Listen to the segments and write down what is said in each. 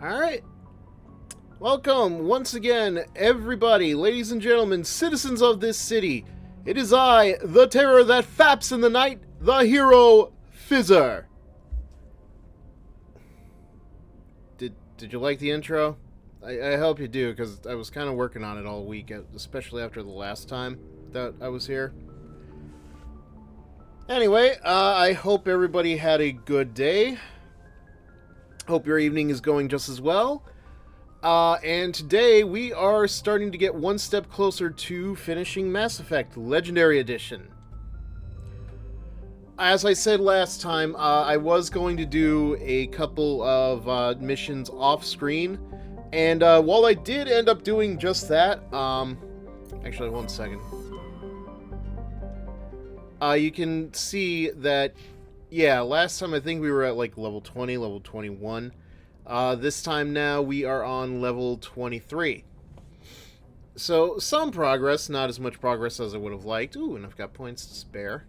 Alright. Welcome once again, everybody, ladies and gentlemen, citizens of this city. It is I, the terror that faps in the night, the hero, Fizzer. Did you like the intro? I hope you do, because I was kind of working on it all week, especially after the last time that I was here. Anyway, I hope everybody had a good day. Hope your evening is going just as well. And today we are starting to get one step closer to finishing Mass Effect Legendary Edition. As I said last time, I was going to do a couple of missions off-screen, and while I did end up doing just that, actually, one second. You can see that, yeah, last time I think we were at like level 20, level 21. This time now we are on level 23. So, some progress, not as much progress as I would have liked. Ooh, and I've got points to spare.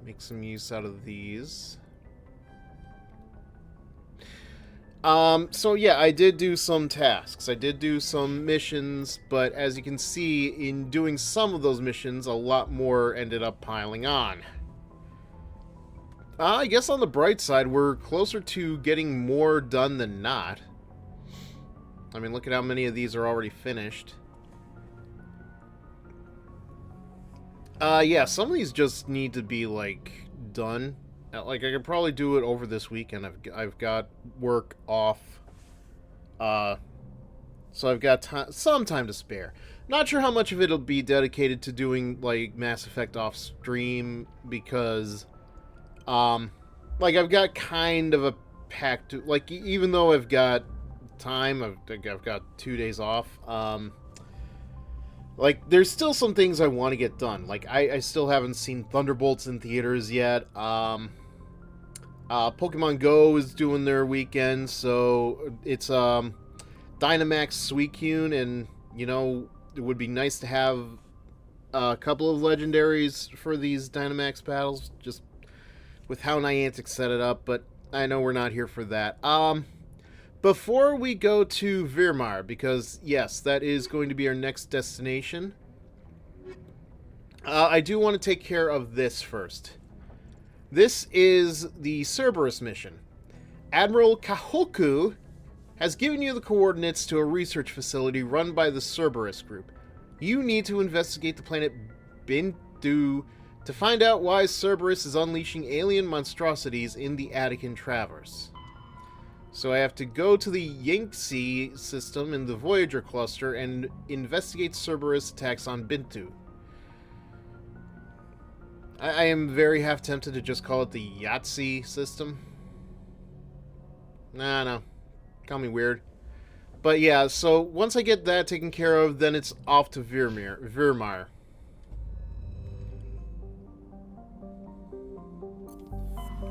Make some use out of these. So yeah, I did do some tasks. I did do some missions, but as you can see, in doing some of those missions, a lot more ended up piling on. I guess on the bright side, we're closer to getting more done than not. I mean, look at how many of these are already finished. Yeah, some of these just need to be, like, done. Like, I could probably do it over this weekend. I've got work off. So I've got some time to spare. Not sure how much of it'll be dedicated to doing, like, Mass Effect off-stream, because, like, I've got kind of a packed... Like, even though I've got time, I've got 2 days off, like, there's still some things I want to get done. Like, I still haven't seen Thunderbolts in theaters yet. Pokemon Go is doing their weekend, so it's Dynamax Suicune, and, you know, it would be nice to have a couple of legendaries for these Dynamax battles, just with how Niantic set it up, but I know we're not here for that. Before we go to Virmire, because, yes, that is going to be our next destination, I do want to take care of this first. This is the Cerberus mission. Admiral Kahoku has given you the coordinates to a research facility run by the Cerberus group. You need to investigate the planet Bintu to find out why Cerberus is unleashing alien monstrosities in the Attican Traverse. So I have to go to the Yangtze system in the Voyager cluster and investigate Cerberus attacks on Bintu. I am very half tempted to just call it the Yahtzee system. No. Call me weird. But yeah, so once I get that taken care of, then it's off to Virmire.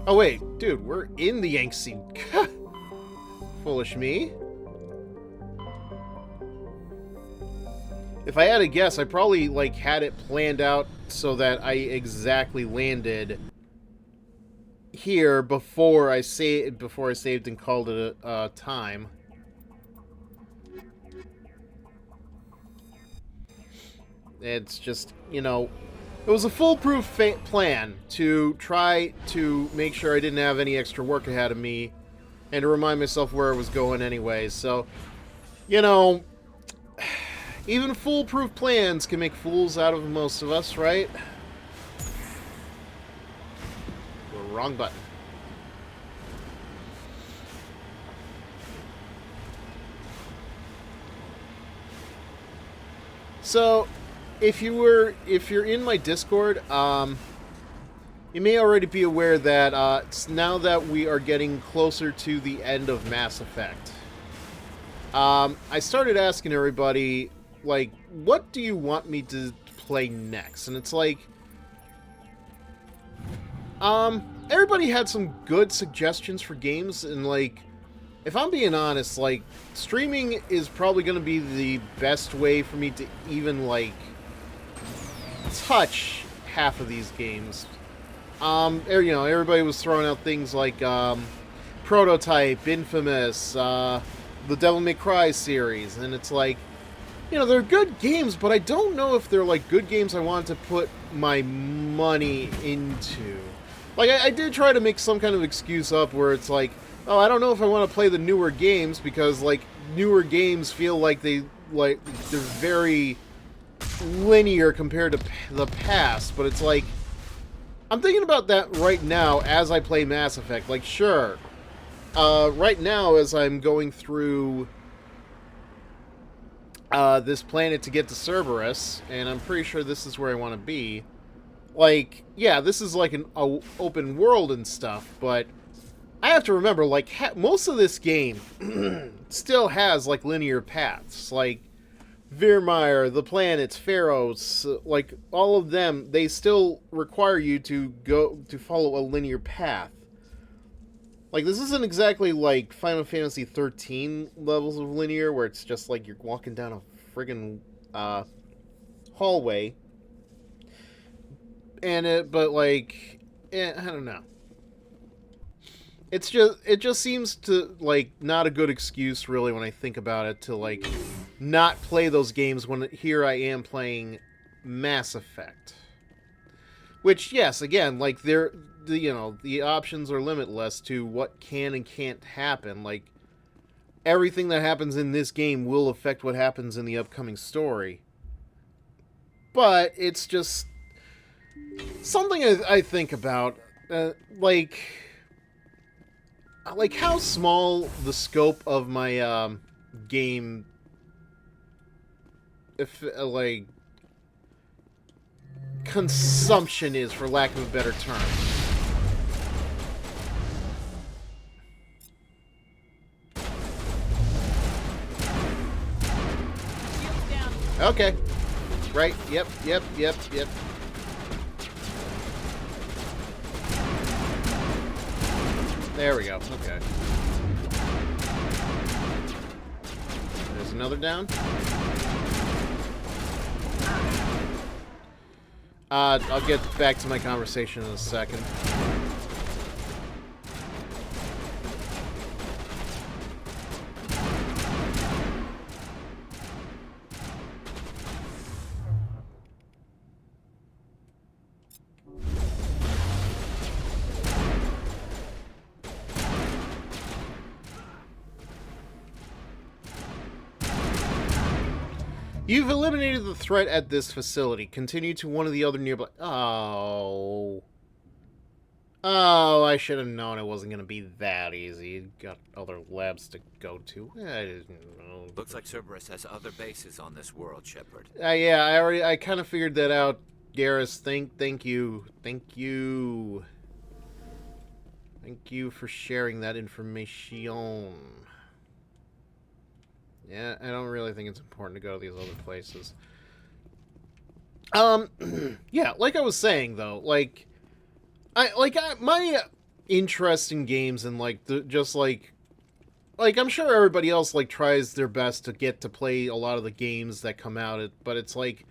Oh wait, dude, we're in the Yangtze. Foolish me. If I had to guess, I probably, like, had it planned out so that I exactly landed here before I saved and called it a time. It's just, you know, it was a foolproof plan to try to make sure I didn't have any extra work ahead of me, and to remind myself where I was going anyways. So, you know, even foolproof plans can make fools out of most of us, right? Wrong button. So, if you're in my Discord, you may already be aware that now that we are getting closer to the end of Mass Effect, I started asking everybody, like, what do you want me to play next? And it's like, everybody had some good suggestions for games, and, like, if I'm being honest, like, streaming is probably going to be the best way for me to even, like, touch half of these games. You know, everybody was throwing out things like, Prototype, Infamous, the Devil May Cry series, and it's like, you know, they're good games, but I don't know if they're, like, good games I want to put my money into. Like, I did try to make some kind of excuse up where it's like, oh, I don't know if I want to play the newer games, because, like, newer games feel like they're very linear compared to the past, but it's like, I'm thinking about that right now as I play Mass Effect. Like, sure, right now as I'm going through this planet to get to Cerberus, and I'm pretty sure this is where I want to be, like, yeah, this is like an open world and stuff, but I have to remember, like, most of this game still has, like, linear paths. Like, Virmire, the planets, Pharaohs, like, all of them, they still require you to follow a linear path. Like, this isn't exactly like Final Fantasy 13 levels of linear, where it's just like you're walking down a friggin' hallway. But like, I don't know. It just seems to, like, not a good excuse, really, when I think about it, to, like, not play those games when here I am playing Mass Effect. Which, yes, again, like, you know, the options are limitless to what can and can't happen. Like, everything that happens in this game will affect what happens in the upcoming story. But it's just something I think about, like how small the scope of my game, like, consumption is, for lack of a better term. Okay. Right. Yep. There we go. Okay. There's another down. I'll get back to my conversation in a second. You've eliminated the threat at this facility. Continue to one of the other nearby... Oh, I should have known it wasn't going to be that easy. Got other labs to go to. I didn't know. Looks like Cerberus has other bases on this world, Shepard. Yeah, I kind of figured that out, Garrus. Thank you. Thank you for sharing that information. Yeah, I don't really think it's important to go to these other places. Yeah, like I was saying, though, like, my interest in games and, like, I'm sure everybody else, like, tries their best to get to play a lot of the games that come out, but it's like,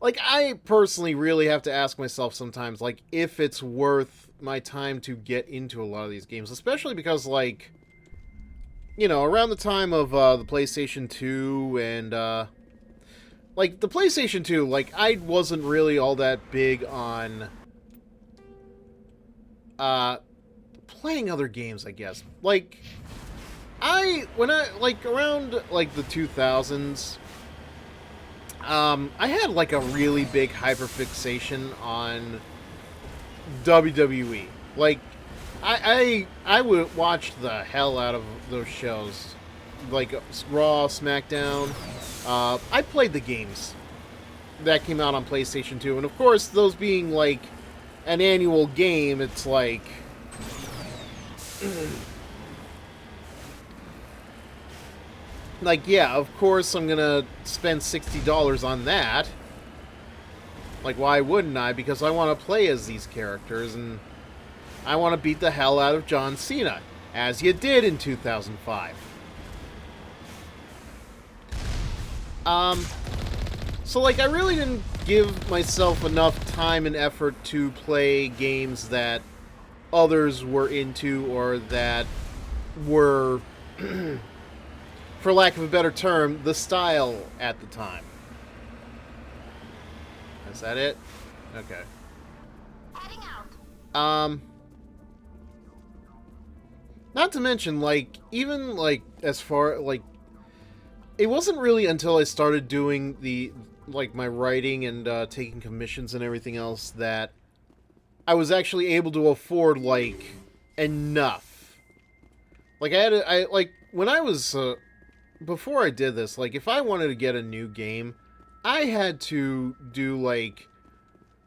I personally really have to ask myself sometimes, like, if it's worth my time to get into a lot of these games, especially because, like, you know, around the time of the PlayStation 2 and, like, the PlayStation 2, like, I wasn't really all that big on, playing other games, I guess. Like, around, like, the 2000s, I had, like, a really big hyperfixation on WWE. Like, I would watch the hell out of those shows, like Raw, SmackDown. I played the games that came out on PlayStation 2, and of course, those being like an annual game, it's like like, yeah, of course I'm gonna spend $60 on that. Like, why wouldn't I? Because I want to play as these characters, and I want to beat the hell out of John Cena, as you did in 2005. So, like, I really didn't give myself enough time and effort to play games that others were into, or that were, for lack of a better term, the style at the time. Is that it? Okay. Heading out. Not to mention, like, even, like, as far, like, it wasn't really until I started doing the, like, my writing and taking commissions and everything else that I was actually able to afford, like, enough. Like, like, when I was, before I did this, like, if I wanted to get a new game, I had to do, like,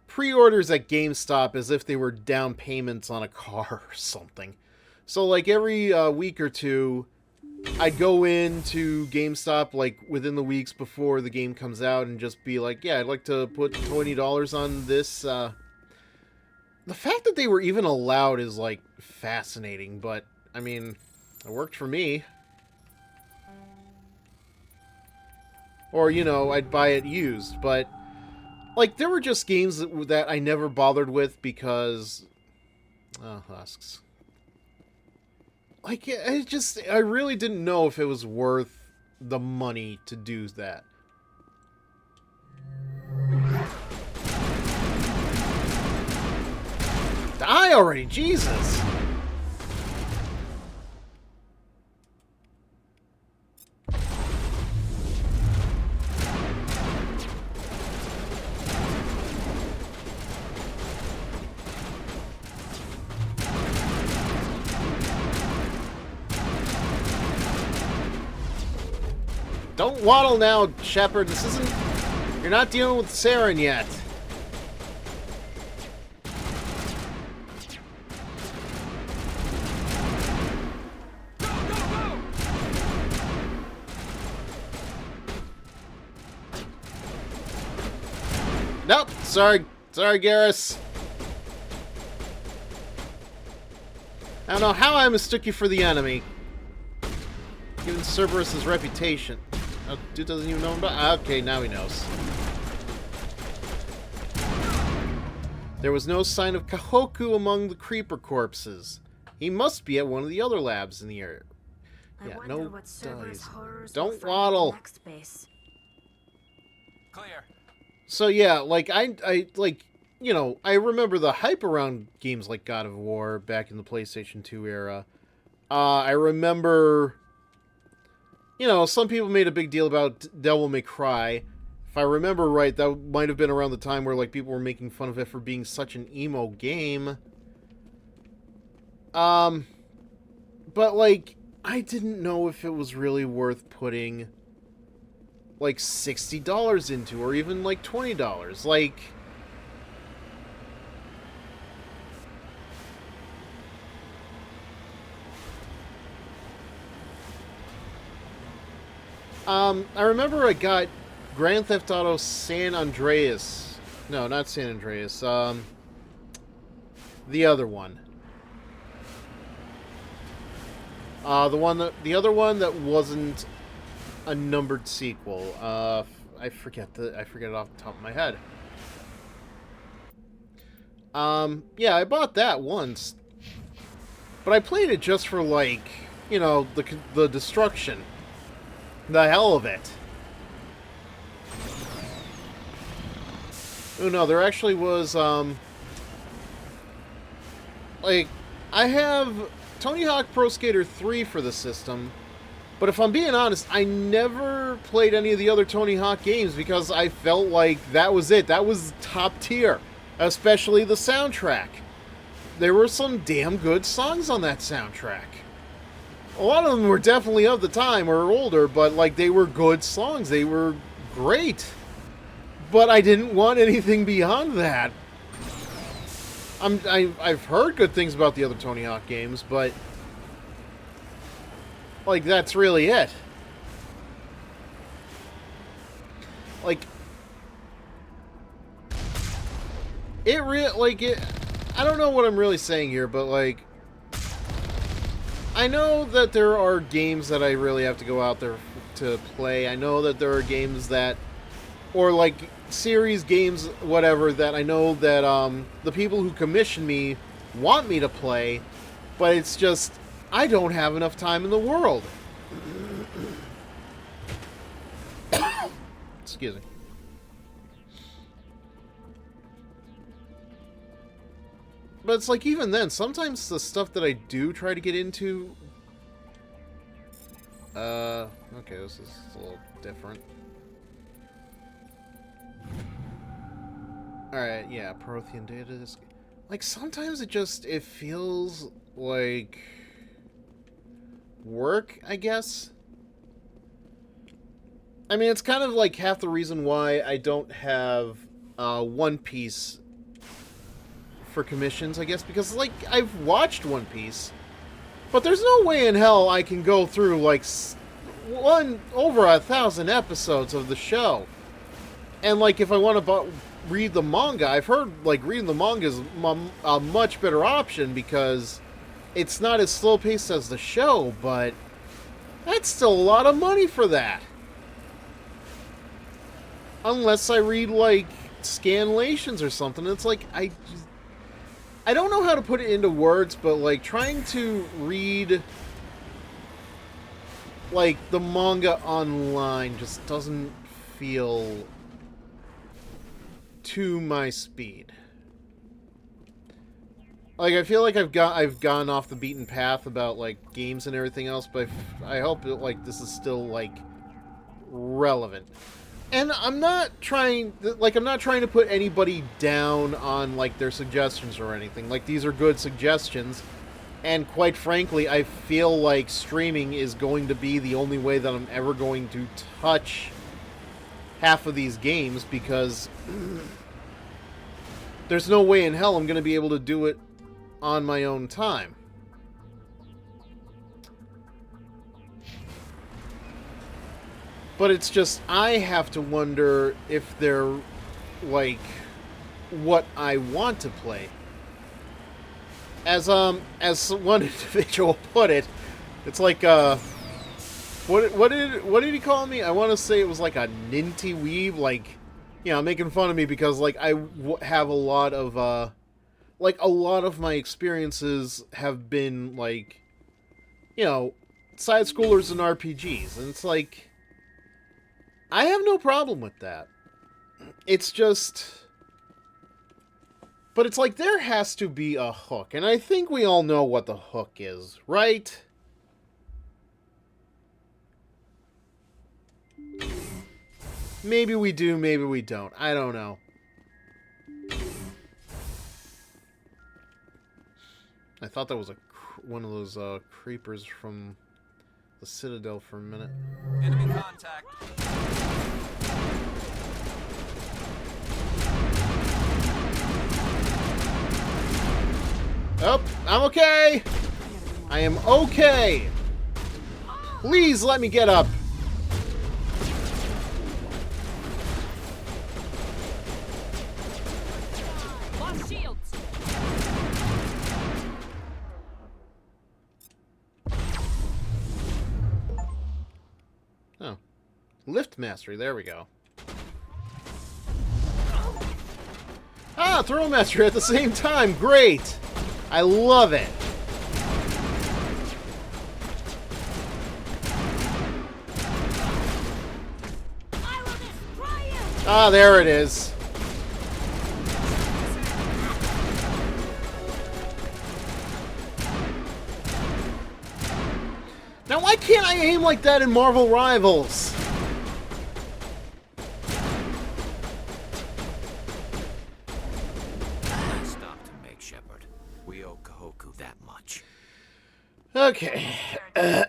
pre-orders at GameStop as if they were down payments on a car or something. So, like, every week or two, I'd go into GameStop, like, within the weeks before the game comes out and just be like, yeah, I'd like to put $20 on this. The fact that they were even allowed is, like, fascinating, but, I mean, it worked for me. Or, you know, I'd buy it used, but, like, there were just games that I never bothered with because... Oh, husks. Like, I really didn't know if it was worth the money to do that. Die already, Jesus! Don't waddle now, Shepard. This isn't... You're not dealing with Saren yet. Go, go, go! Nope. Sorry, Garrus. I don't know how I mistook you for the enemy. Given Cerberus's reputation. Oh, dude doesn't even know about... Okay, now he knows. There was no sign of Kahoku among the creeper corpses. He must be at one of the other labs in the area. Yeah, no dies. Don't waddle. Clear. So yeah, like I like, you know, I remember the hype around games like God of War back in the PlayStation 2 era. I remember, you know, some people made a big deal about Devil May Cry. If I remember right, that might have been around the time where, like, people were making fun of it for being such an emo game. But, like, I didn't know if it was really worth putting, like, $60 into, or even, like, $20. Like... I remember I got Grand Theft Auto San Andreas. No, not San Andreas. The other one. The other one that wasn't a numbered sequel. I forget it off the top of my head. Yeah, I bought that once, but I played it just for, like, you know, the destruction. The hell of it. Oh no, there actually was, like, I have Tony Hawk Pro Skater 3 for the system, but if I'm being honest, I never played any of the other Tony Hawk games because I felt like that was it. That was top tier, especially the soundtrack. There were some damn good songs on that soundtrack. A lot of them were definitely of the time or older, but, like, they were good songs. They were great. But I didn't want anything beyond that. I've heard good things about the other Tony Hawk games, but, like, that's really it. Like, I don't know what I'm really saying here, but, like, I know that there are games that I really have to go out there to play. I know that there are games that, or, like, series games, whatever, that I know that the people who commission me want me to play, but it's just, I don't have enough time in the world. Excuse me. But it's like, even then, sometimes the stuff that I do try to get into... okay, this is a little different. Alright, yeah, Prothean data. Like, sometimes it feels like... work, I guess? I mean, it's kind of like half the reason why I don't have One Piece for commissions, I guess, because, like, I've watched One Piece, but there's no way in hell I can go through, like, over 1,000 episodes of the show. And, like, if I want to read the manga, I've heard, like, reading the manga is a much better option because it's not as slow-paced as the show, but that's still a lot of money for that. Unless I read, like, scanlations or something. It's like, I don't know how to put it into words, but, like, trying to read, like, the manga online just doesn't feel to my speed. Like, I feel like I've gone off the beaten path about, like, games and everything else, but I hope that, like, this is still, like, relevant. And I'm not trying to put anybody down on, like, their suggestions or anything. Like, these are good suggestions. And quite frankly, I feel like streaming is going to be the only way that I'm ever going to touch half of these games, because there's no way in hell I'm going to be able to do it on my own time. But it's just, I have to wonder if they're, like, what I want to play. As one individual put it, it's like, what did he call me? I want to say it was like a ninty weeb, like, you know, making fun of me because, like, I have a lot of, like, a lot of my experiences have been, like, you know, side-scrollers and RPGs, and it's like, I have no problem with that. It's just... But it's like, there has to be a hook, and I think we all know what the hook is, right? Maybe we do, maybe we don't. I don't know. I thought that was one of those creepers from the Citadel for a minute. Enemy contact. Oh, I'm okay. I am okay. Please let me get up. Lost shields. Oh. Lift mastery, there we go. Ah, throw mastery at the same time, great! I love it. I will destroy you. Ah, there it is. Now, why can't I aim like that in Marvel Rivals? Stop to make, Shepard. We owe Kahoku that much. Okay. Alright,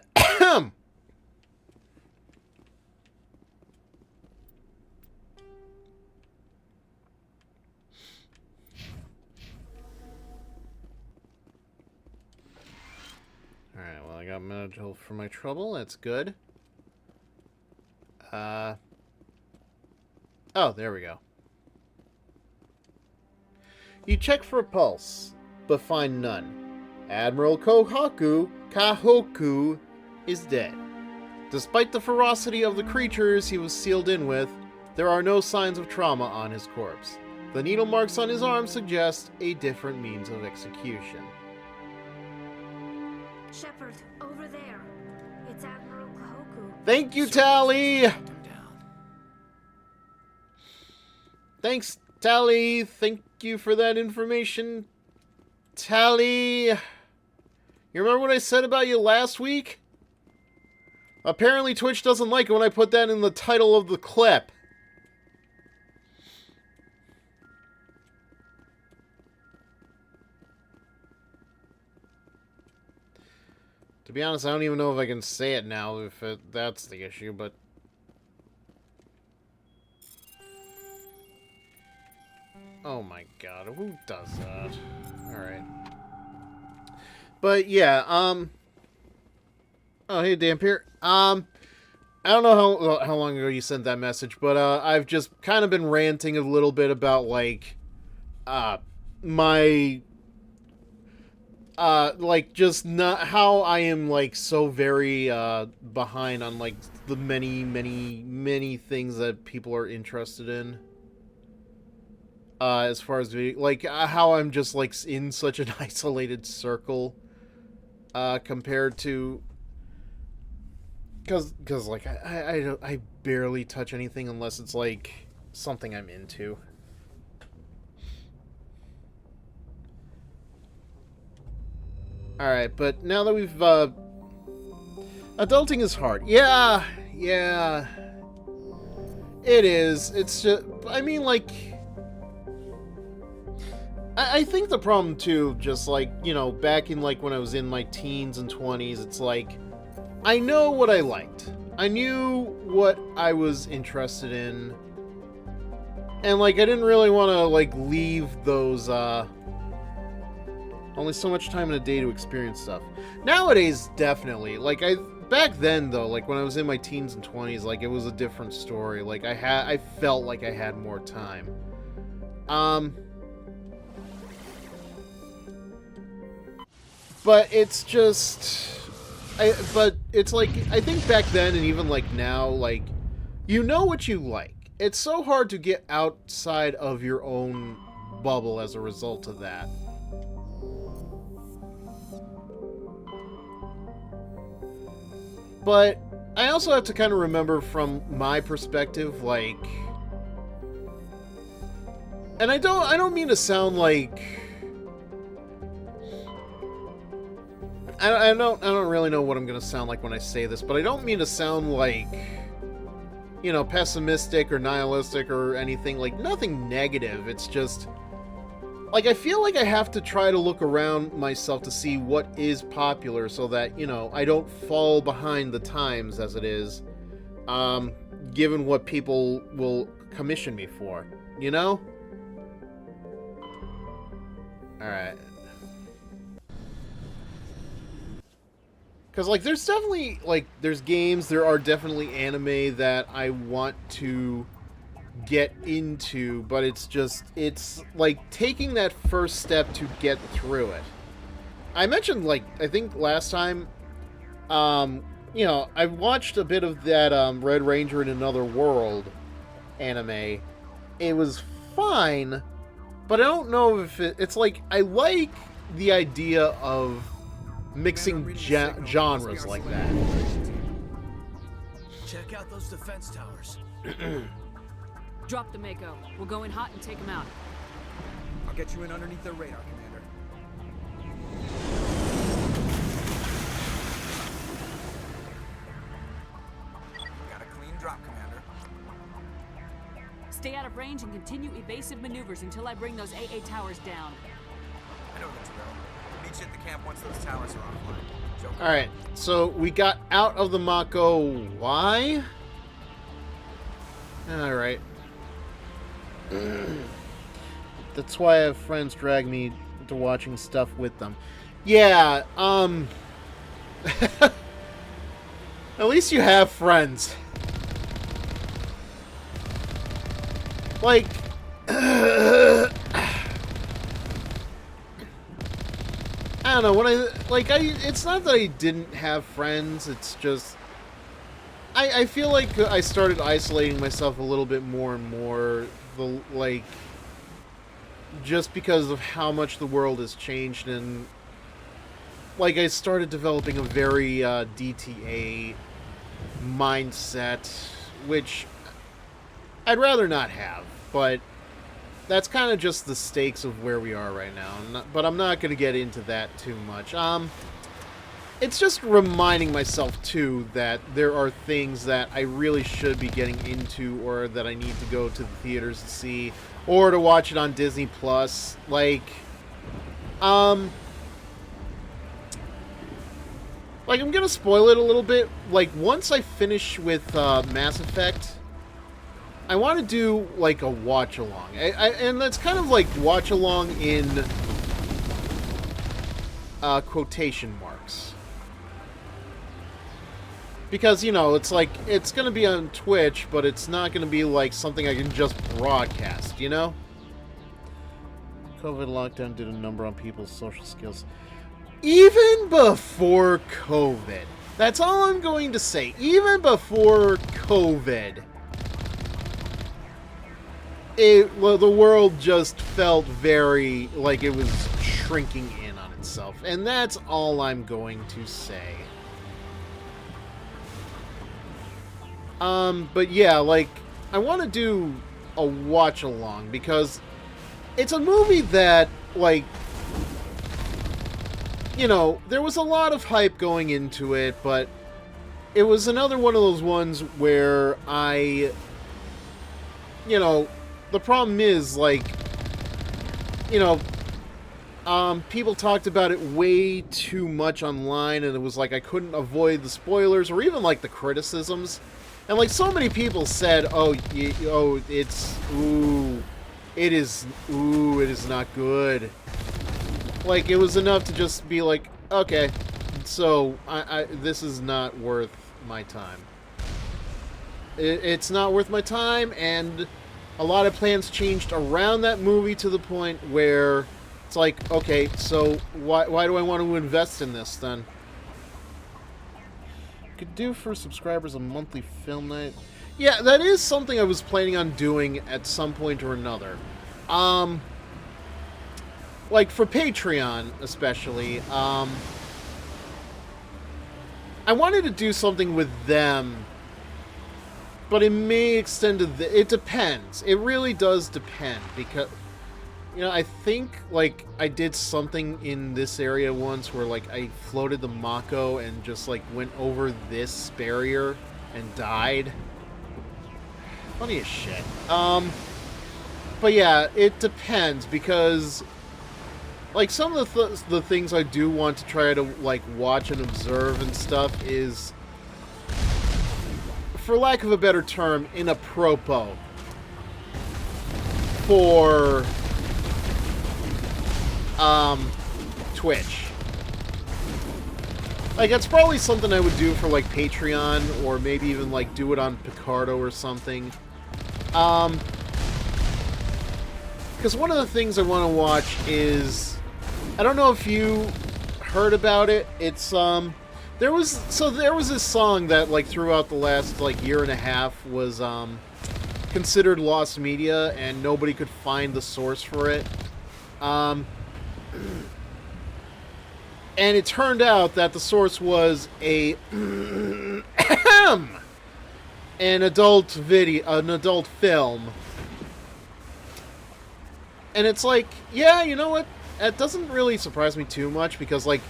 well, I got medical for my trouble. That's good. Oh, there we go. You check for a pulse, but find none. Admiral Kahoku is dead. Despite the ferocity of the creatures he was sealed in with, there are no signs of trauma on his corpse. The needle marks on his arm suggest a different means of execution. Shepard, over there. It's Admiral Kahoku. Thank you, Tally! Tracked him down. Thanks, Tally. Thank you for that information, Tally. You remember what I said about you last week? Apparently Twitch doesn't like it when I put that in the title of the clip. To be honest, I don't even know if I can say it now, if that's the issue, but... Oh my god, who does that? Alright. But yeah, Oh, hey, Dampier. I don't know how long ago you sent that message, but I've just kind of been ranting a little bit about, like, my... like, just not how I am, like, so very, behind on, like, the many things that people are interested in. As far as, like, how I'm just, like, in such an isolated circle, compared to... Because like, I barely touch anything unless it's, like, something I'm into. Alright, but now that we've, adulting is hard. Yeah, it is. It's just, I mean, like, I think the problem, too, just, like, you know, back in, like, when I was in my teens and 20s, it's like, I know what I liked. I knew what I was interested in. And, like, I didn't really want to, like, leave those, only so much time in a day to experience stuff. Nowadays, definitely. Like, back then, though, like, when I was in my teens and 20s, like, it was a different story. Like, I felt like I had more time. But it's just... but it's like, I think back then and even like now, like, you know what you like. It's so hard to get outside of your own bubble as a result of that. But I also have to kind of remember from my perspective, like, and I don't mean to sound like, I don't really know what I'm gonna sound like when I say this, but I don't mean to sound like, you know, pessimistic or nihilistic or anything, like, nothing negative. It's just, like, I feel like I have to try to look around myself to see what is popular so that, you know, I don't fall behind the times as it is, given what people will commission me for, you know? Alright. Because, like, there's definitely, like, there's games, there are definitely anime that I want to get into, but it's just, it's, like, taking that first step to get through it. I mentioned, like, I think last time, you know, I watched a bit of that, Red Ranger in Another World anime. It was fine, but I don't know if it's, like, I like the idea of mixing genres like that. Check out those defense towers. Drop the Mako. We'll go in hot and take him out. I'll get you in underneath their radar, Commander. Got a clean drop, Commander. Stay out of range and continue evasive maneuvers until I bring those AA towers down. I know the drill. Meet you at the camp once those towers are offline. Joker. Alright, so we got out of the Mako. Why? Alright. That's why I have friends drag me to watching stuff with them. Yeah, at least you have friends. Like, I don't know, when it's not that I didn't have friends, it's just, I feel like I started isolating myself a little bit more and more, like, just because of how much the world has changed, and, like, I started developing a very DTA mindset, which I'd rather not have, but that's kind of just the stakes of where we are right now. But I'm not going to get into that too much. It's just reminding myself, too, that there are things that I really should be getting into, or that I need to go to the theaters to see, or to watch it on Disney+. Like, I'm gonna spoil it a little bit. Like, once I finish with Mass Effect, I want to do, like, a watch-along. And that's kind of like watch-along in quotation marks. Because, you know, it's like, it's going to be on Twitch, but it's not going to be like something I can just broadcast, you know? COVID lockdown did a number on people's social skills. Even before COVID. That's all I'm going to say. Even before COVID. The world just felt very like it was shrinking in on itself. And that's all I'm going to say. But yeah, like, I want to do a watch-along, because it's a movie that, like, you know, there was a lot of hype going into it, but it was another one of those ones where you know, the problem is, like, you know, people talked about it way too much online, and it was like I couldn't avoid the spoilers, or even, like, the criticisms. And, like, so many people said, it is not good. Like, it was enough to just be like, okay, so, this is not worth my time. It's not worth my time, and a lot of plans changed around that movie to the point where it's like, okay, so why do I want to invest in this, then? Could do for subscribers a monthly film night. Yeah, that is something I was planning on doing at some point or another. Like for Patreon especially, I wanted to do something with them, but it may extend to it depends. It really does depend, because, you know, I think, like, I did something in this area once where, like, I floated the Mako and just, like, went over this barrier and died. Funny as shit. But yeah, it depends, because, like, some of the things I do want to try to, like, watch and observe and stuff is, for lack of a better term, inappropriate for Twitch. Like, that's probably something I would do for, like, Patreon, or maybe even, like, do it on Picardo or something. Because one of the things I want to watch is, I don't know if you heard about it, it's, there was this song that, like, throughout the last, like, year and a half was, considered lost media, and nobody could find the source for it. And it turned out that the source was an adult film. And it's like, yeah, you know what? That doesn't really surprise me too much, because, like,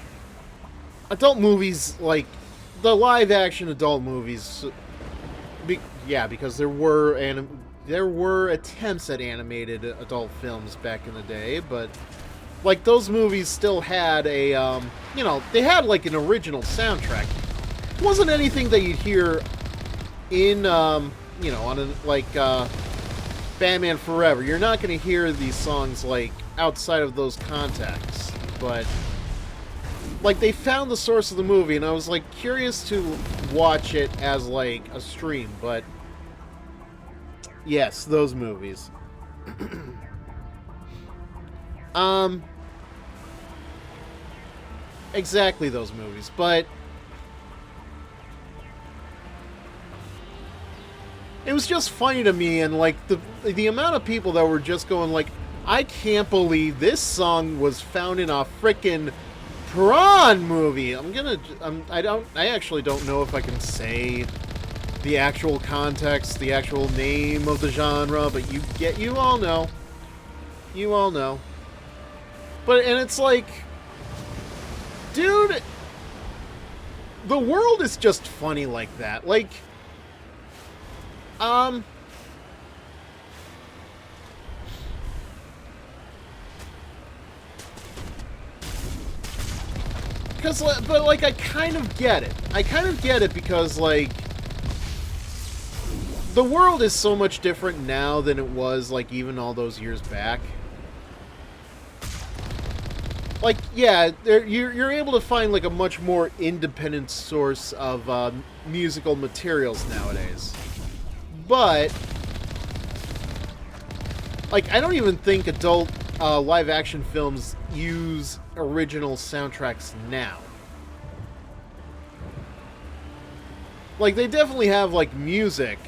adult movies, like, the live-action adult movies, because there were attempts at animated adult films back in the day, but, like, those movies still had a, you know, they had, like, an original soundtrack. It wasn't anything that you'd hear in, you know, on a, like, Batman Forever. You're not going to hear these songs, like, outside of those contexts, but, like, they found the source of the movie, and I was, like, curious to watch it as, like, a stream, but, yes, those movies. Exactly those movies, but it was just funny to me, and, like, the amount of people that were just going, like, I can't believe this song was found in a frickin' Prawn movie. I actually don't know if I can say the actual context, the actual name of the genre, but you all know. You all know. And it's like, dude, the world is just funny like that. Like, but like, I kind of get it. I kind of get it because, like, the world is so much different now than it was, like, even all those years back. Like, yeah, you're able to find, like, a much more independent source of musical materials nowadays. But, like, I don't even think adult live-action films use original soundtracks now. Like, they definitely have, like, music,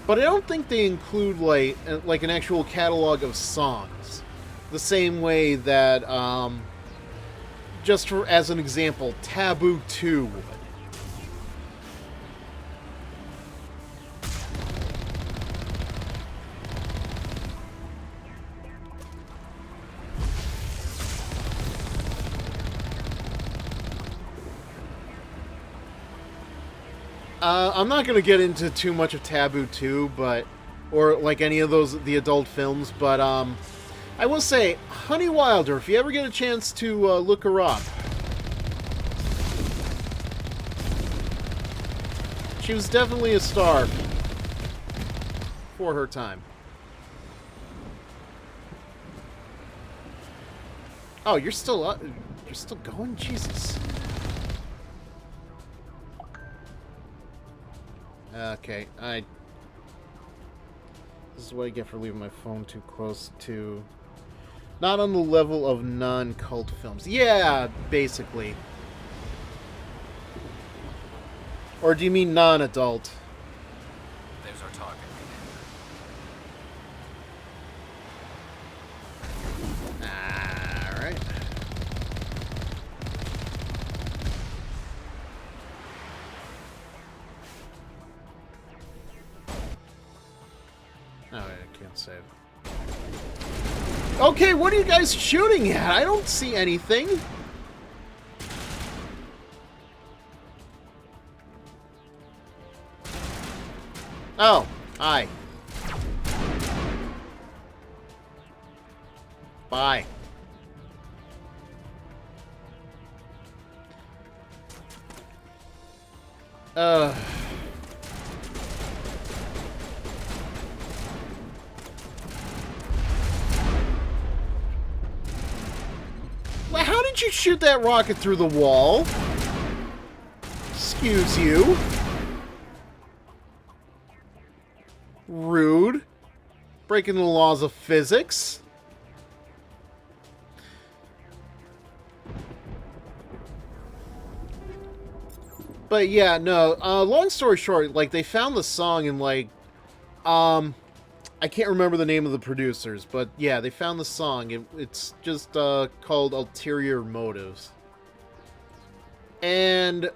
but I don't think they include, like an actual catalog of songs. The same way that, as an example, Taboo 2 would. I'm not going to get into too much of Taboo 2, or like any of the adult films, but I will say, Honey Wilder, if you ever get a chance to look her up, she was definitely a star for her time. Oh, you're still going? Jesus. Okay, this is what I get for leaving my phone too close to... Not on the level of non-cult films. Yeah, basically. Or do you mean non-adult? There's our target. Alright. Oh, I can't save. Okay, what are you guys shooting at? I don't see anything. Oh, hi. Bye. Well, how did you shoot that rocket through the wall? Excuse you. Rude. Breaking the laws of physics. But yeah, no, long story short, like, they found the song and, like, I can't remember the name of the producers, but yeah, they found the song. It's just called Ulterior Motives. And,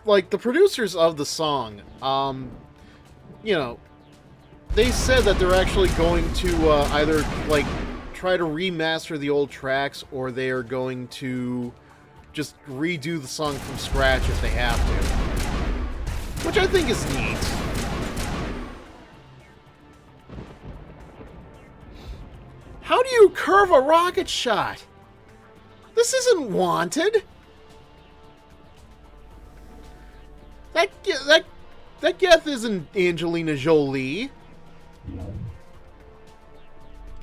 like, the producers of the song, you know, they said that they're actually going to either, like, try to remaster the old tracks, or they are going to just redo the song from scratch if they have to. Which I think is neat. How do you curve a rocket shot? This isn't Wanted. That Geth isn't Angelina Jolie.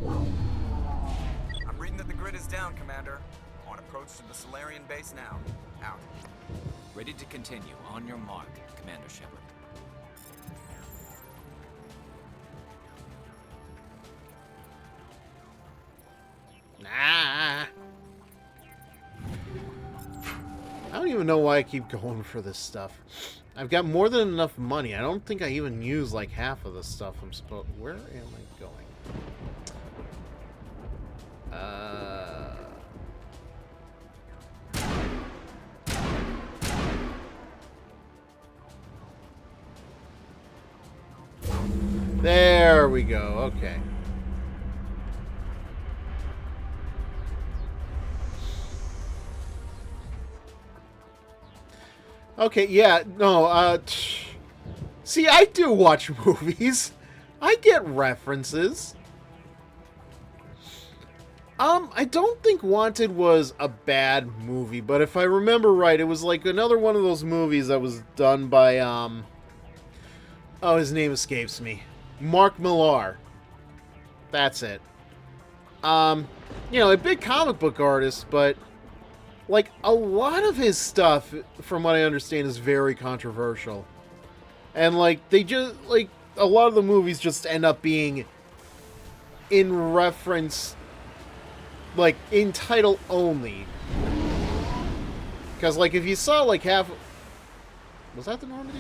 I'm reading that the grid is down, Commander. On approach to the Solarian base now. Out. Ready to continue. On your mark, Commander Shepard. Nah. I don't even know why I keep going for this stuff. I've got more than enough money. I don't think I even use like half of the stuff I'm supposed... Where am I going? There we go. Okay. Okay, yeah, no, see, I do watch movies. I get references. I don't think Wanted was a bad movie, but if I remember right, it was like another one of those movies that was done by, oh, his name escapes me. Mark Millar. That's it. You know, a big comic book artist, but, like, a lot of his stuff, from what I understand, is very controversial. And, like, they just, like, a lot of the movies just end up being in reference, like, in title only. Because, like, if you saw, like, half... Was that the Normandy?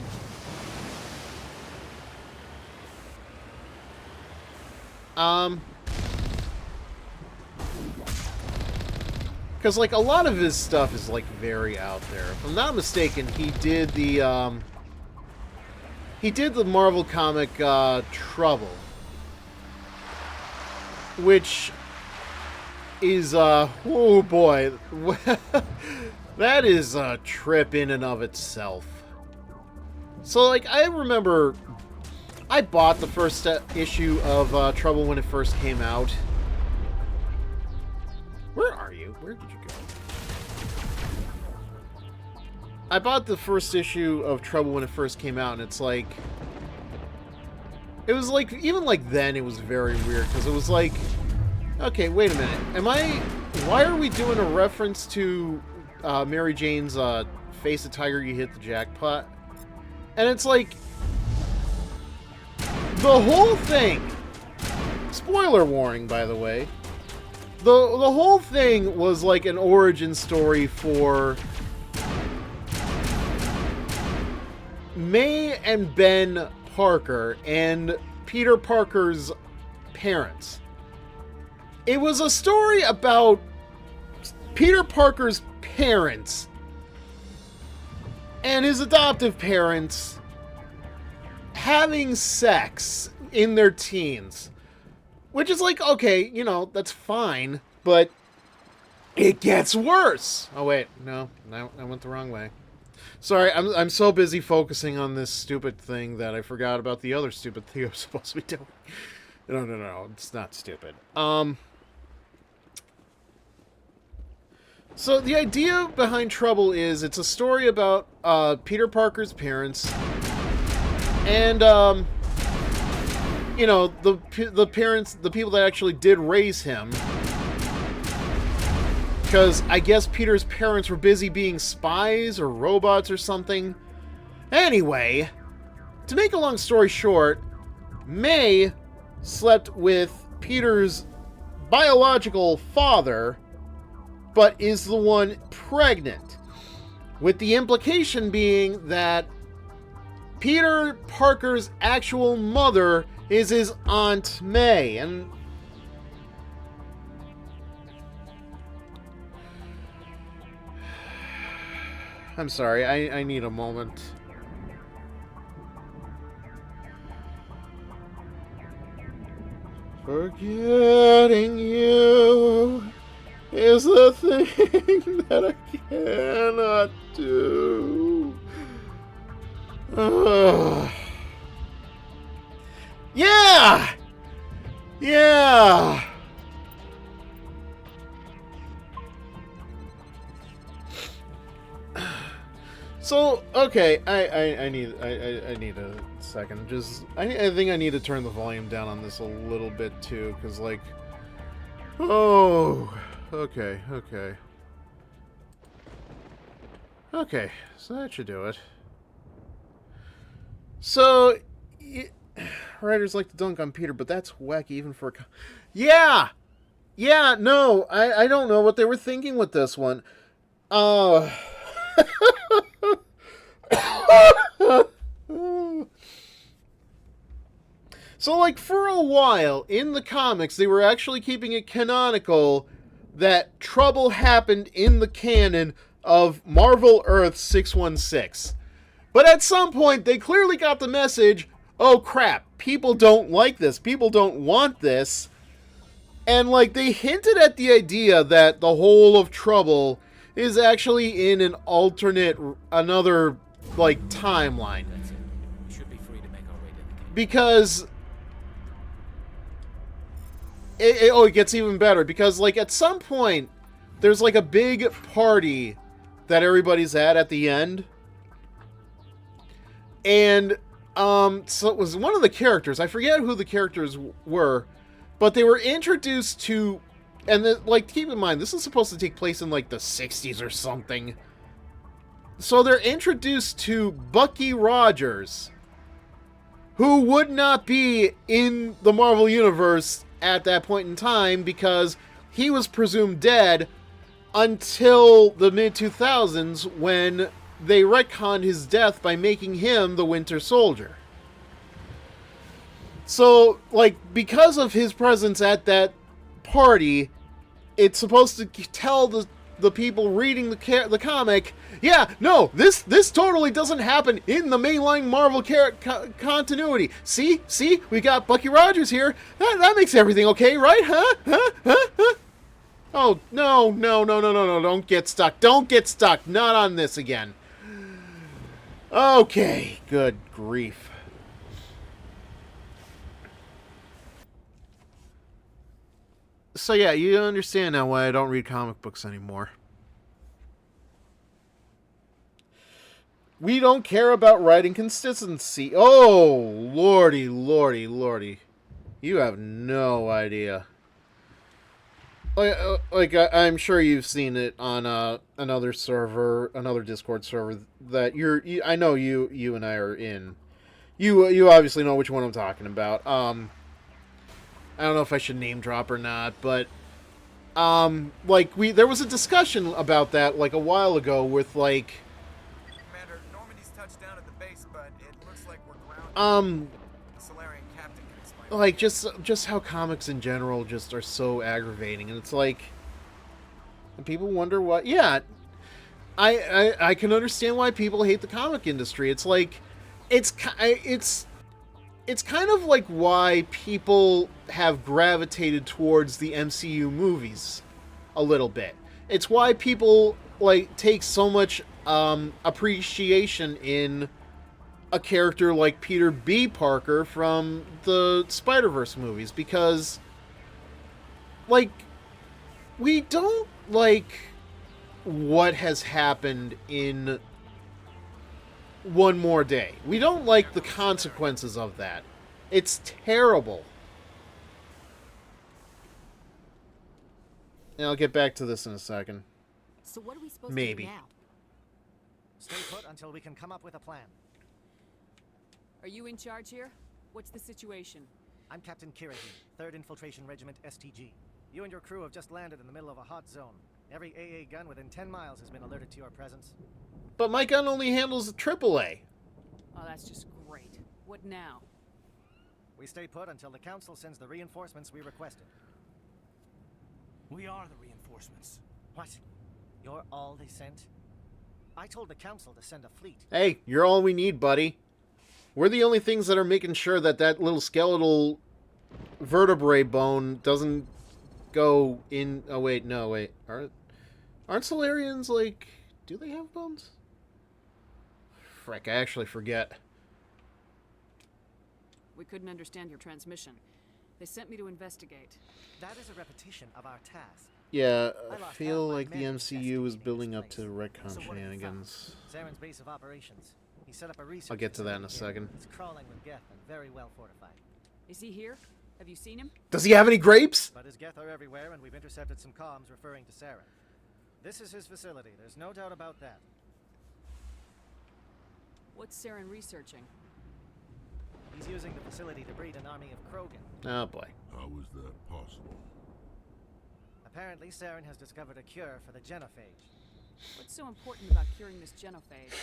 Because, like, a lot of his stuff is, like, very out there. If I'm not mistaken, he did the Marvel comic, Trouble. Which is, oh boy. That is a trip in and of itself. So, like, I remember I bought the first issue of Trouble when it first came out. Where are you? Where did you go? I bought the first issue of Trouble when it first came out, and it's like... It was like, even like then, it was very weird, because it was like... Okay, wait a minute. Am I... Why are we doing a reference to Mary Jane's Face a Tiger, You Hit the Jackpot? And it's like... The whole thing... Spoiler warning, by the way. The whole thing was like an origin story for May and Ben Parker and Peter Parker's parents. It was a story about Peter Parker's parents and his adoptive parents having sex in their teens. Which is like, okay, you know, that's fine, but it gets worse. Oh, wait, no, I went the wrong way. Sorry, I'm so busy focusing on this stupid thing that I forgot about the other stupid thing I was supposed to be doing. No, it's not stupid. So the idea behind Trouble is it's a story about Peter Parker's parents and, you know, the parents, the people that actually did raise him. Because I guess Peter's parents were busy being spies or robots or something. Anyway, to make a long story short, May slept with Peter's biological father, but is the one pregnant. With the implication being that Peter Parker's actual mother is his Aunt May, and I'm sorry, I need a moment. Forgetting you is the thing that I cannot do. Yeah! Yeah! So, okay, I need a second. Just, I think I need to turn the volume down on this a little bit too, because, like, oh, okay. Okay, so that should do it. So, writers like to dunk on Peter, but that's wacky even for a... Yeah! Yeah, no, I don't know what they were thinking with this one. So, like, for a while, in the comics, they were actually keeping it canonical that Trouble happened in the canon of Marvel Earth 616. But at some point, they clearly got the message, oh crap, people don't like this, people don't want this. And, like, they hinted at the idea that the whole of Trouble is actually in an alternate, another, like, timeline. That's it. We should be free to make our way to the camp. Because it gets even better. Because, like, at some point, there's, like, a big party that everybody's at the end. And, so it was one of the characters. I forget who the characters were. But they were introduced to, and like, keep in mind, this is supposed to take place in, like, the 60s or something. So they're introduced to Bucky Rogers, who would not be in the Marvel Universe at that point in time because he was presumed dead until the mid-2000s when they retconned his death by making him the Winter Soldier. So, like, because of his presence at that party, it's supposed to tell the people reading the comic, yeah, no, this totally doesn't happen in the mainline Marvel continuity. See, we got Bucky Rogers here. That makes everything okay, right? Huh? Oh, no, don't get stuck. Don't get stuck. Not on this again. Okay, good grief. So yeah, you understand now why I don't read comic books anymore. We don't care about writing consistency. Oh, lordy. You have no idea. Like I'm sure you've seen it on another server, another Discord server that I know you and I are in. You obviously know which one I'm talking about. I don't know if I should name drop or not, but like there was a discussion about that like a while ago with like Commander, Normandy's touched down at the base, but it looks like we're grounded. The Solarian captain can explain. like just how comics in general just are so aggravating, and it's like people wonder what. Yeah, I can understand why people hate the comic industry. It's like it's kind of like why people have gravitated towards the MCU movies a little bit. It's why people like take so much appreciation in a character like Peter B. Parker from the Spider-Verse movies, because like we don't like what has happened in One More Day. We don't like the consequences of that. It's terrible. And I'll get back to this in a second. So what are we supposed Maybe. to do now? Stay put until we can come up with a plan. Are you in charge here? What's the situation? I'm Captain Kirahi, 3rd Infiltration Regiment STG. You and your crew have just landed in the middle of a hot zone. Every AA gun within 10 miles has been alerted to your presence. But my gun only handles the AAA. Oh, that's just great. What now? We stay put until the Council sends the reinforcements we requested. We are the reinforcements. What? You're all they sent? I told the Council to send a fleet. Hey, you're all we need, buddy. We're the only things that are making sure that that little skeletal vertebrae bone doesn't go in... Oh, wait, no, wait. Aren't Solarians, like... Do they have bones? Frick, I actually forget. We couldn't understand your transmission. They sent me to investigate. That is a repetition of our task. Yeah, I lost feel half my like the men MCU is investigating building this up to place. retcon So what have you found? shenanigans. Saren's base of operations. He set up a research I'll get to that in a facility here. second. It's crawling with Geth and very well fortified. Is he here? Have you seen him? Does he have any grapes? But his Geth are everywhere, and we've intercepted some comms referring to Saren. This is his facility. There's no doubt about that. What's Saren researching? He's using the facility to breed an army of Krogan. Oh boy. How is that possible? Apparently, Saren has discovered a cure for the genophage. What's so important about curing this genophage?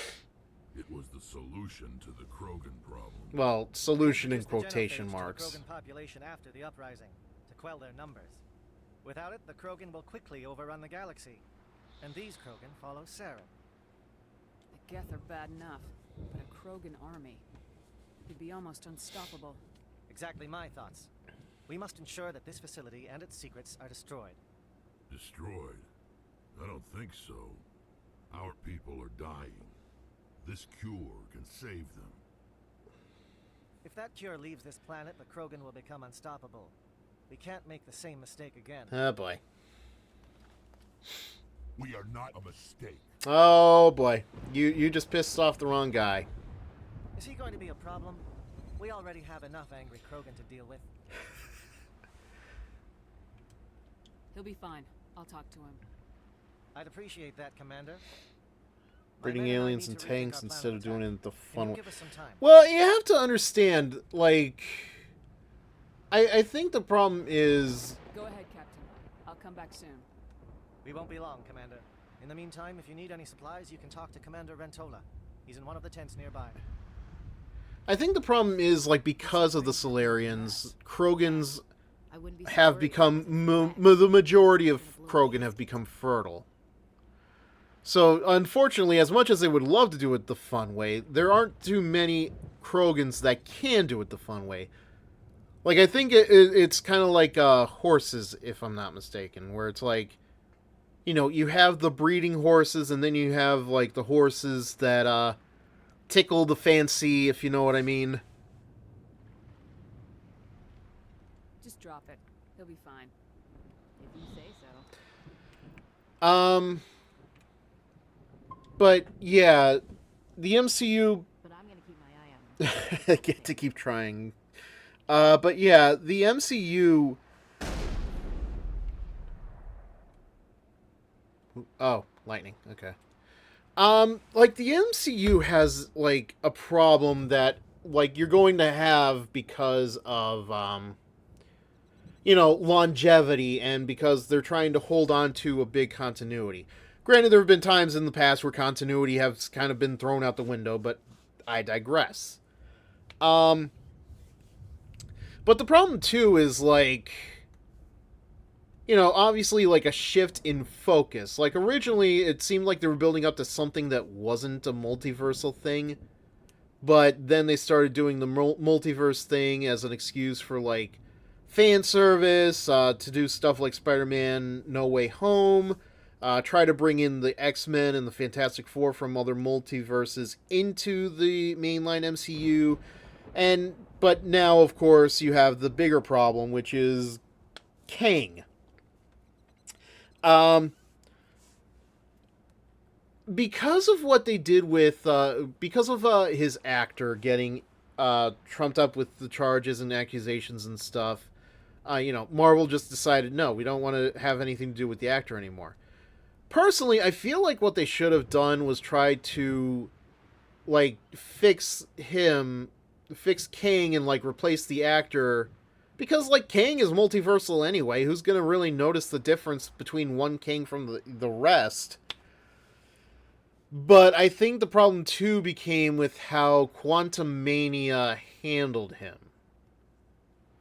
It was the solution to the Krogan problem. Well, solution in Introduced the quotation genophage marks. to the Krogan population after the uprising, to quell their numbers. Without it, the Krogan will quickly overrun the galaxy. And these Krogan follow Saren. The Geth are bad enough, but a Krogan army. He'd be almost unstoppable. Exactly my thoughts. We must ensure that this facility and its secrets are destroyed. Destroyed? I don't think so. Our people are dying. This cure can save them. If that cure leaves this planet, the Krogan will become unstoppable. We can't make the same mistake again. Oh boy. We are not a mistake. Oh boy. You just pissed off the wrong guy. Is he going to be a problem? We already have enough angry Krogan to deal with. He'll be fine. I'll talk to him. I'd appreciate that, Commander. Breeding aliens and tanks instead of doing it the fun way. Give us some time. Well, you have to understand, like, I think the problem is... Go ahead, Captain. I'll come back soon. We won't be long, Commander. In the meantime, if you need any supplies, you can talk to Commander Rentola. He's in one of the tents nearby. I think the problem is, like, because of the Solarians, Krogans have become... the majority of Krogan have become fertile. So, unfortunately, as much as they would love to do it the fun way, there aren't too many Krogans that can do it the fun way. Like, I think it's kind of like horses, if I'm not mistaken, where it's like, you know, you have the breeding horses, and then you have, like, the horses that tickle the fancy, if you know what I mean. Just drop it. He'll be fine. If you say so. But, yeah, the MCU... But I'm gonna keep my eye on him. I get to keep trying. But, yeah, the MCU... Oh, lightning. Okay. Like, the MCU has, like, a problem that, like, you're going to have because of, you know, longevity and because they're trying to hold on to a big continuity. Granted, there have been times in the past where continuity has kind of been thrown out the window, but I digress. But the problem, too, is, like, you know, obviously, like, a shift in focus. Like, originally, it seemed like they were building up to something that wasn't a multiversal thing, but then they started doing the multiverse thing as an excuse for, like, fan service, to do stuff like Spider-Man No Way Home, try to bring in the X-Men and the Fantastic Four from other multiverses into the mainline MCU, but now, of course, you have the bigger problem, which is Kang. Because of what they did with, because of his actor getting trumped up with the charges and accusations and stuff, you know, Marvel just decided, no, we don't want to have anything to do with the actor anymore. Personally, I feel like what they should have done was try to, like, fix Kang and, like, replace the actor. Because, like, Kang is multiversal anyway. Who's going to really notice the difference between one Kang from the rest? But I think the problem, too, became with how Quantumania handled him.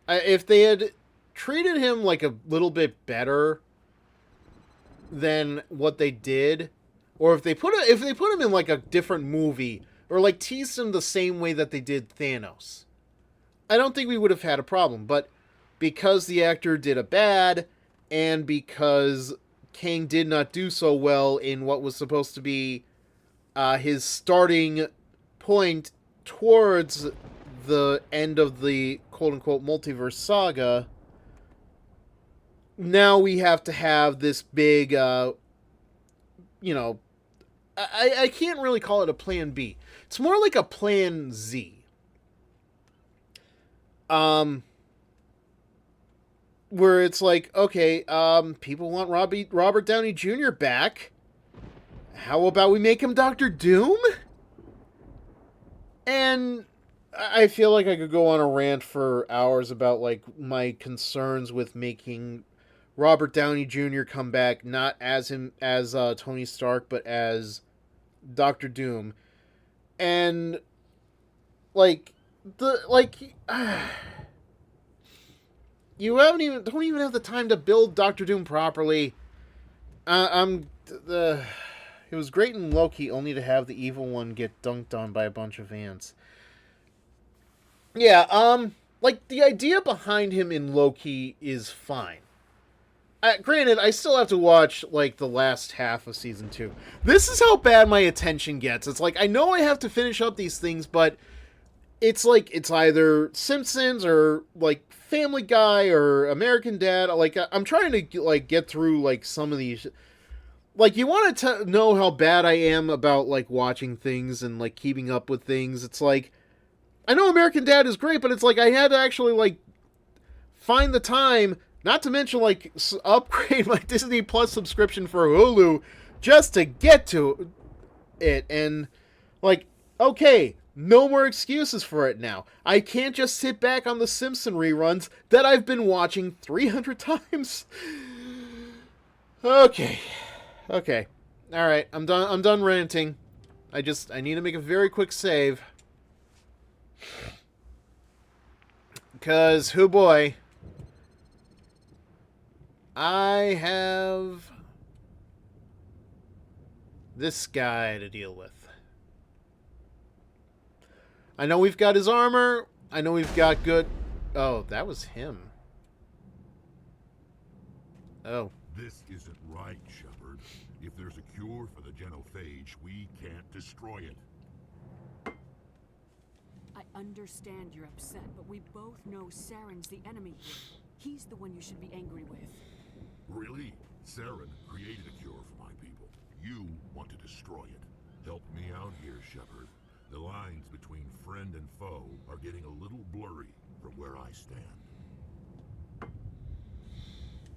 If they had treated him, like, a little bit better than what they did, or if they put him in, like, a different movie, or, like, teased him the same way that they did Thanos, I don't think we would have had a problem. But because the actor did a bad, and because Kang did not do so well in what was supposed to be his starting point towards the end of the quote-unquote multiverse saga, now we have to have this big, you know, I can't really call it a plan B. It's more like a plan Z. Where it's like, okay, people want Robert Downey Jr. back. How about we make him Dr. Doom? And I feel like I could go on a rant for hours about, like, my concerns with making Robert Downey Jr. come back, not as Tony Stark, but as Dr. Doom. And, like, you don't even have the time to build Dr. Doom properly. It was great in Loki, only to have the evil one get dunked on by a bunch of ants. Yeah, like, the idea behind him in Loki is fine. Granted, I still have to watch, like, the last half of Season 2. This is how bad my attention gets. It's like, I know I have to finish up these things, but it's like, it's either Simpsons or, like, Family Guy or American Dad. Like, I'm trying to, like, get through, like, some of these... Like, you want to know how bad I am about, like, watching things and, like, keeping up with things. It's like, I know American Dad is great, but it's like, I had to actually, like, find the time... Not to mention, like, upgrade my Disney Plus subscription for Hulu just to get to it. And, like, okay, no more excuses for it now. I can't just sit back on the Simpson reruns that I've been watching 300 times. Okay. Okay. Alright, I'm done ranting. I need to make a very quick save. Because, oh boy... I have this guy to deal with. I know we've got his armor. I know we've got good... Oh, that was him. Oh. This isn't right, Shepard. If there's a cure for the genophage, we can't destroy it. I understand you're upset, but we both know Saren's the enemy here. He's the one you should be angry with. Really? Saren created a cure for my people. You want to destroy it. Help me out here, Shepard. The lines between friend and foe are getting a little blurry from where I stand.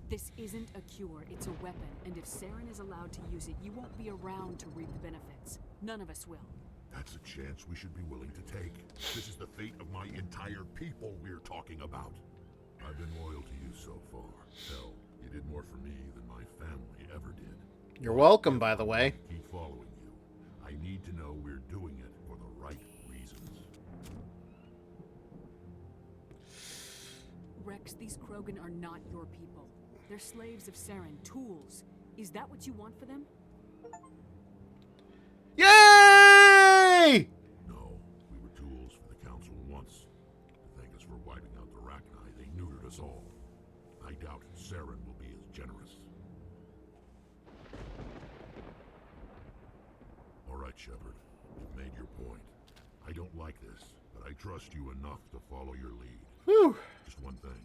This isn't a cure, it's a weapon, and if Saren is allowed to use it, you won't be around to reap the benefits. None of us will. That's a chance we should be willing to take. This is the fate of my entire people we're talking about. I've been loyal to you so far. Hell, you did more for me than my family ever did. You're welcome, by the way. Keep following you. I need to know we're doing it for the right reasons. Rex, these Krogan are not your people. They're slaves of Saren, tools. Is that what you want for them? Yay! No, we were tools for the Council once. To thank us for wiping out the Rachni, they neutered us all. I doubt Saren will be as generous. All right, Shepard. You've made your point. I don't like this, but I trust you enough to follow your lead. Whew. Just one thing.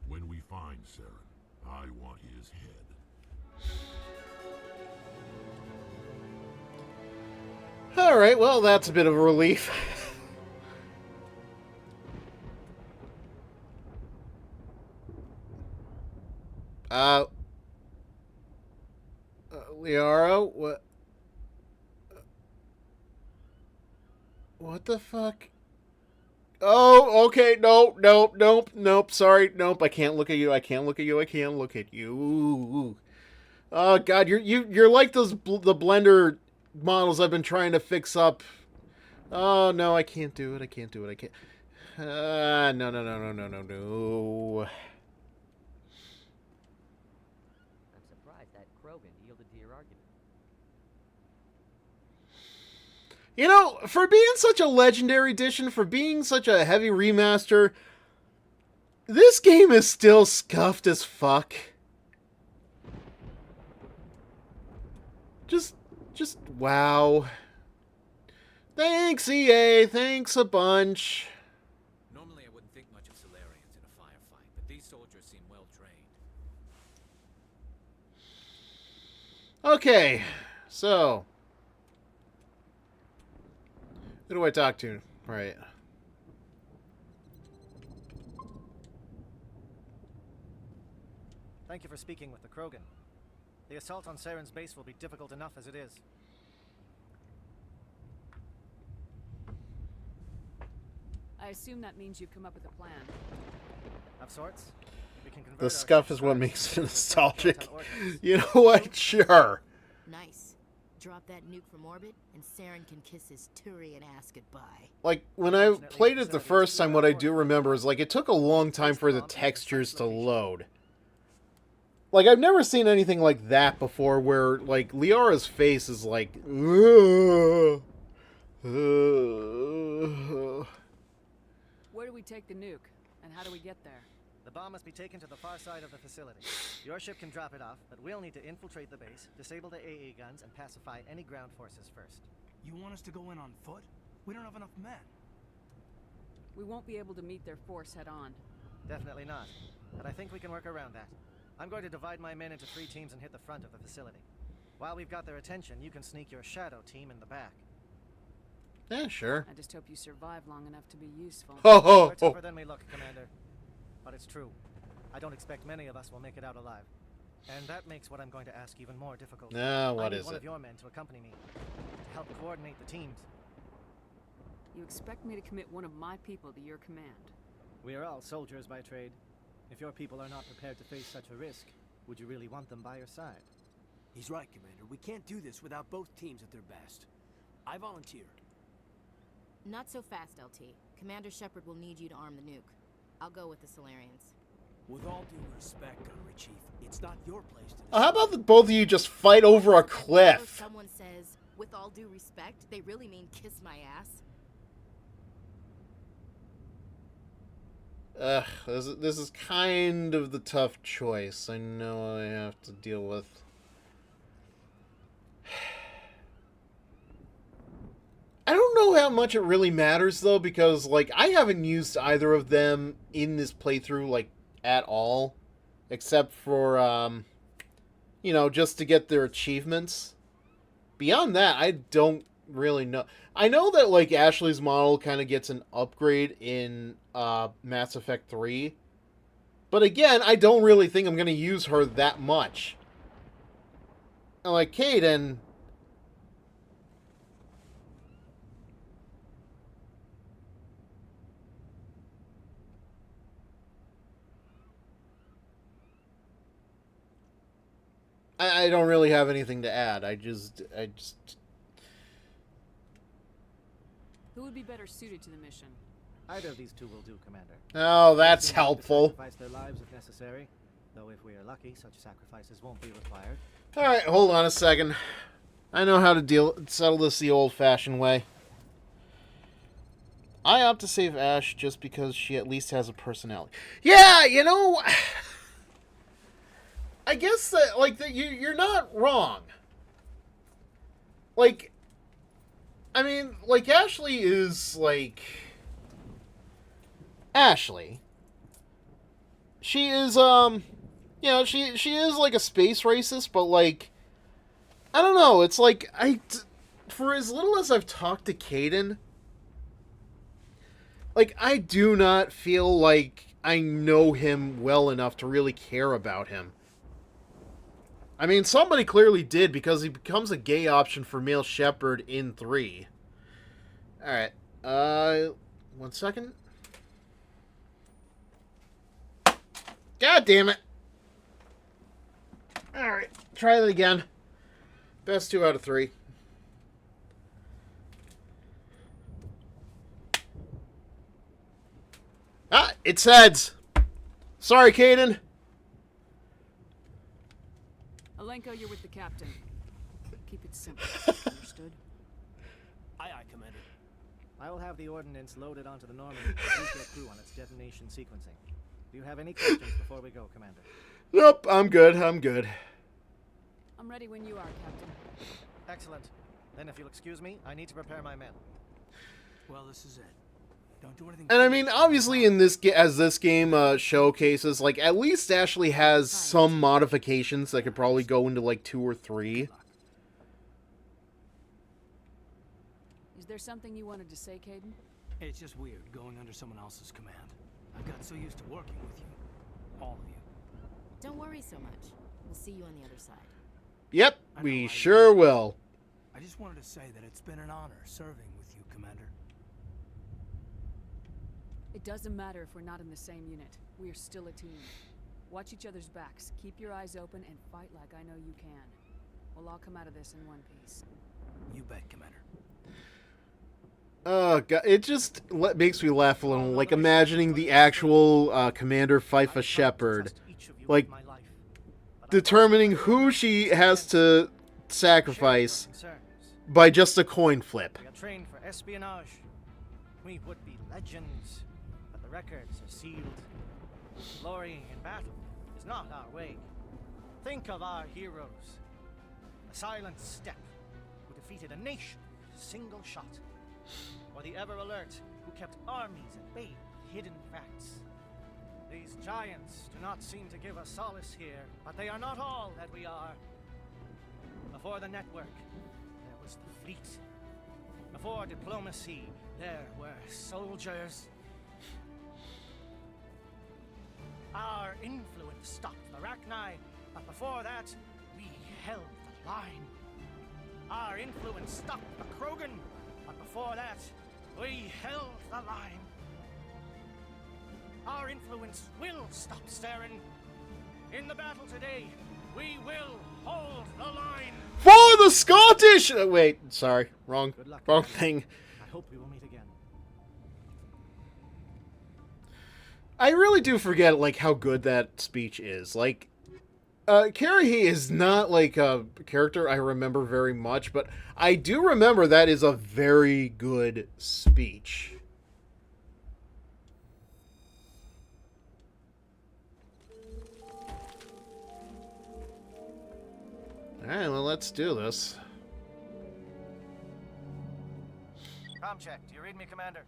When we find Saren, I want his head. Alright, well, that's a bit of a relief. Liara, what the fuck? Oh, okay, nope, sorry, nope, I can't look at you, I can't look at you. Oh, God, you're like those, the Blender models I've been trying to fix up. Oh, no, I can't do it, I can't. No. I'm surprised that Krogan yielded to your argument. You know, for being such a legendary edition, for being such a heavy remaster, this game is still scuffed as fuck. Just wow. Thanks, EA. Thanks a bunch. Normally I wouldn't think much of Solarians in a firefight, but these soldiers seem well trained. Okay, so who do I talk to? Right. Thank you for speaking with the Krogan. The assault on Saren's base will be difficult enough as it is. I assume that means you've come up with a plan. Of sorts. We can convert The our scuff ship's is what guards makes it into nostalgic. Delta ordnance. You know what? Sure. Nice. Drop that nuke from orbit, and Saren can kiss his Turian ass goodbye. Like, when I played it the first time, what I do remember is, like, it took a long time for the textures to load. Like, I've never seen anything like that before, where, like, Liara's face is like... Where do do we take the nuke? And how do we get there? The bomb must be taken to the far side of the facility. Your ship can drop it off, but we'll need to infiltrate the base, disable the AA guns, and pacify any ground forces first. You want us to go in on foot? We don't have enough men. We won't be able to meet their force head on. Definitely not. But I think we can work around that. I'm going to divide my men into 3 teams and hit the front of the facility. While we've got their attention, you can sneak your shadow team in the back. Yeah, sure. I just hope you survive long enough to be useful. Oh, We're tougher than we look, Commander. But it's true. I don't expect many of us will make it out alive. And that makes what I'm going to ask even more difficult. Now, I what need is one it? of your men to accompany me, to help coordinate the teams. You expect me to commit one of my people to your command? We are all soldiers by trade. If your people are not prepared to face such a risk, would you really want them by your side? He's right, Commander. We can't do this without both teams at their best. I volunteer. Not so fast, LT. Commander Shepard will need you to arm the nuke. I'll go with the Solarians. With all due respect, Gunnery Chief, it's not your place to How about the both of you just fight over a Whenever cliff? someone says, with all due respect, they really mean kiss my ass. Ugh, this is kind of the tough choice. I know I have to deal with. I don't know how much it really matters, though, because, like, I haven't used either of them in this playthrough, like, at all. Except for, you know, just to get their achievements. Beyond that, I don't really know. I know that, like, Ashley's model kind of gets an upgrade in Mass Effect 3. But again, I don't really think I'm going to use her that much. And, like, Kaidan... I don't really have anything to add. I just... Who would be better suited to the mission? Either of these 2 will do, Commander. Oh, that's They have to helpful. Sacrifice their lives if necessary, though if we are lucky, such sacrifices won't be required. Alright, hold on a second. I know how to settle this the old-fashioned way. I opt to save Ash just because she at least has a personality. Yeah, you know... I guess that, like, you're not wrong. Like, I mean, like, Ashley is, like... Ashley. She is, you know, she is, like, a space racist, but, like... I don't know, it's like, for as little as I've talked to Kaidan... Like, I do not feel like I know him well enough to really care about him. I mean, somebody clearly did, because he becomes a gay option for male Shepard in 3. Alright. 1 second. God damn it. Alright, try that again. Best 2 out of 3. Ah, it's heads. Sorry, Kaidan. Alenko, you're with the captain. Keep it simple. Understood? Aye, aye, Commander. I will have the ordnance loaded onto the Normandy to brief your crew on its detonation sequencing. Do you have any questions before we go, Commander? Nope, I'm good, I'm good. I'm ready when you are, Captain. Excellent. Then if you'll excuse me, I need to prepare my men. Well, this is it. Don't do anything. And I mean, obviously in this as this game showcases, like, at least Ashley has some modifications that could probably go into, like, 2 or 3. Is there something you wanted to say, Kaidan? It's just weird going under someone else's command. I've got so used to working with you. All of you. Don't worry so much. We'll see you on the other side. Yep, we sure will. I just wanted to say that it's been an honor serving with you, Commander. It doesn't matter if we're not in the same unit. We are still a team. Watch each other's backs, keep your eyes open, and fight like I know you can. We'll all come out of this in one piece. You bet, Commander. Oh, God, it just makes me laugh a little, like, imagining the actual Commander Fifa Shepard, like, determining who she has to sacrifice by just a coin flip. We are trained for espionage. We would be legends, but the records are sealed. Glorying in battle is not our way. Think of our heroes. The silent steppe who defeated a nation with a single shot. Or the ever alert who kept armies at bay with hidden facts. These giants do not seem to give us solace here, but they are not all that we are. Before the network, there was the fleet. Before diplomacy, there were soldiers. Our influence stopped the Rachni, but before that, we held the line. Our influence stopped the Krogan, but before that, we held the line. Our influence will stop Saren. In the battle today, we will hold the line. For the Scottish! Wait, sorry. Wrong thing. I hope we will meet again. I really do forget, like, how good that speech is. Like, Carrie is not, like, a character I remember very much, but I do remember that is a very good speech. Alright, well, let's do this. Com check. Do you read me, Commander?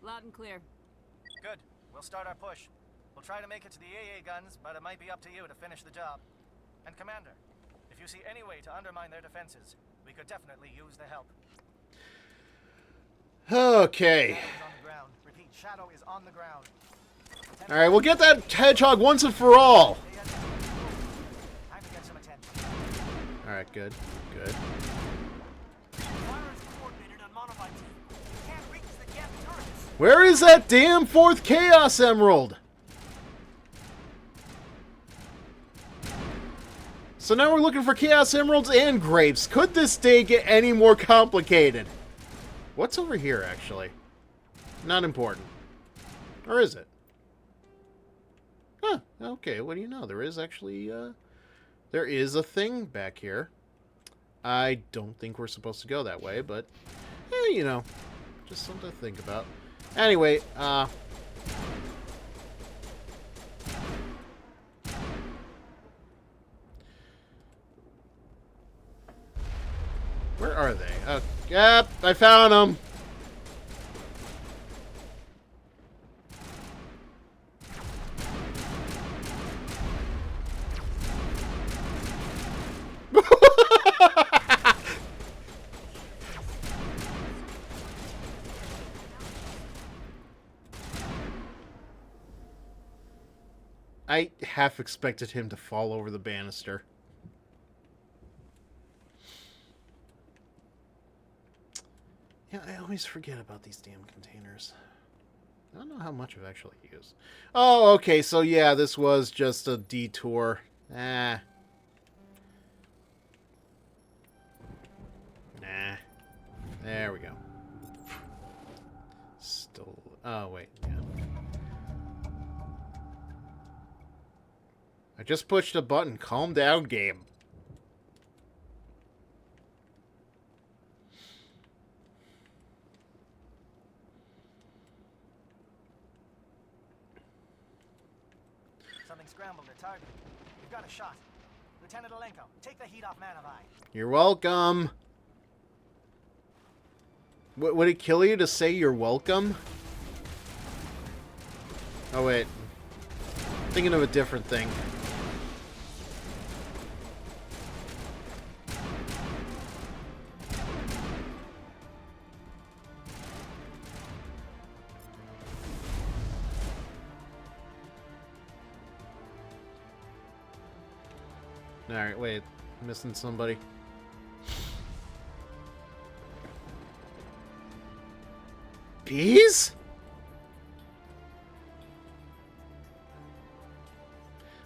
Loud and clear. Good. We'll start our push. We'll try to make it to the AA guns, but it might be up to you to finish the job. And Commander, if you see any way to undermine their defenses, we could definitely use the help. Okay. Shadow is on the ground. Repeat, Shadow is on the ground. Alright, we'll get that hedgehog once and for all. Time to get some attention. Alright, good. Good. Where is that damn fourth Chaos Emerald? So now we're looking for Chaos Emeralds and grapes. Could this day get any more complicated? What's over here, actually? Not important. Or is it? Huh, okay, what do you know? There is actually, there is a thing back here. I don't think we're supposed to go that way, but, you know, just something to think about. Anyway, where are they? Oh, yep, I found them. I half expected him to fall over the banister. Yeah, I always forget about these damn containers. I don't know how much I've actually used. Oh, okay, so yeah, this was just a detour. Nah. There we go. Still... Oh, wait, yeah. I just pushed a button. Calm down, game. Something scrambled their target. We've got a shot. Lieutenant Alenko, take the heat off Man of Eye. You're welcome. Would it kill you to say you're welcome? Oh, wait. Thinking of a different thing. Alright, wait. I'm missing somebody. Bees?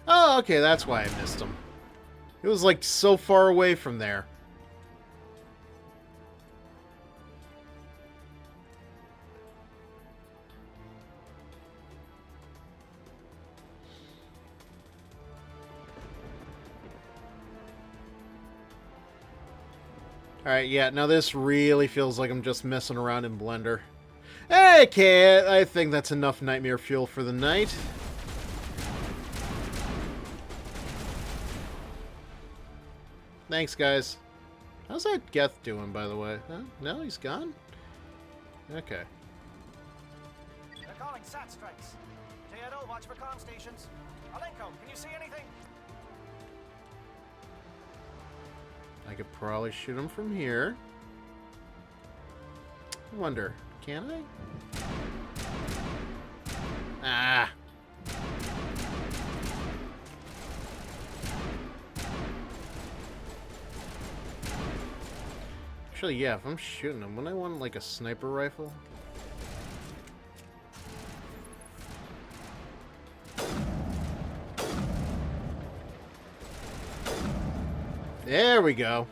Oh, okay, that's why I missed him. It was like so far away from there. Alright, yeah, now this really feels like I'm just messing around in Blender. Okay, I think that's enough nightmare fuel for the night. Thanks, guys. How's that Geth doing, by the way? Huh? No, he's gone? Okay. They're calling SAT strikes. JNO, watch for comm stations. Alenko, can you see anything? I could probably shoot him from here. I wonder, can I? Ah! Actually, yeah, if I'm shooting him, wouldn't I want, like, a sniper rifle? There we go.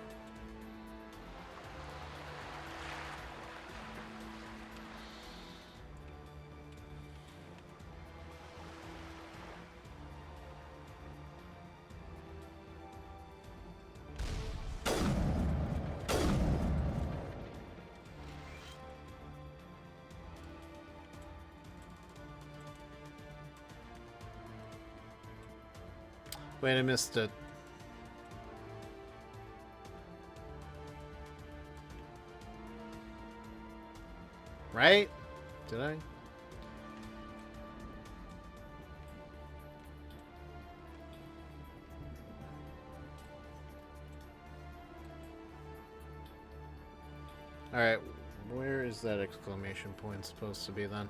Wait, I missed it. Right? Did I? Alright, where is that exclamation point supposed to be then?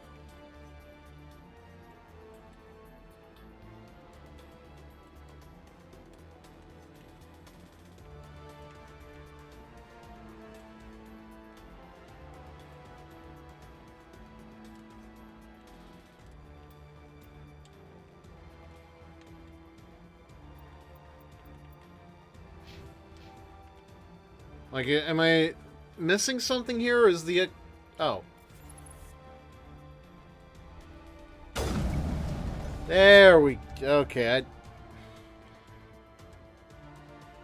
Like, am I missing something here, or is the... Oh. There we... Okay,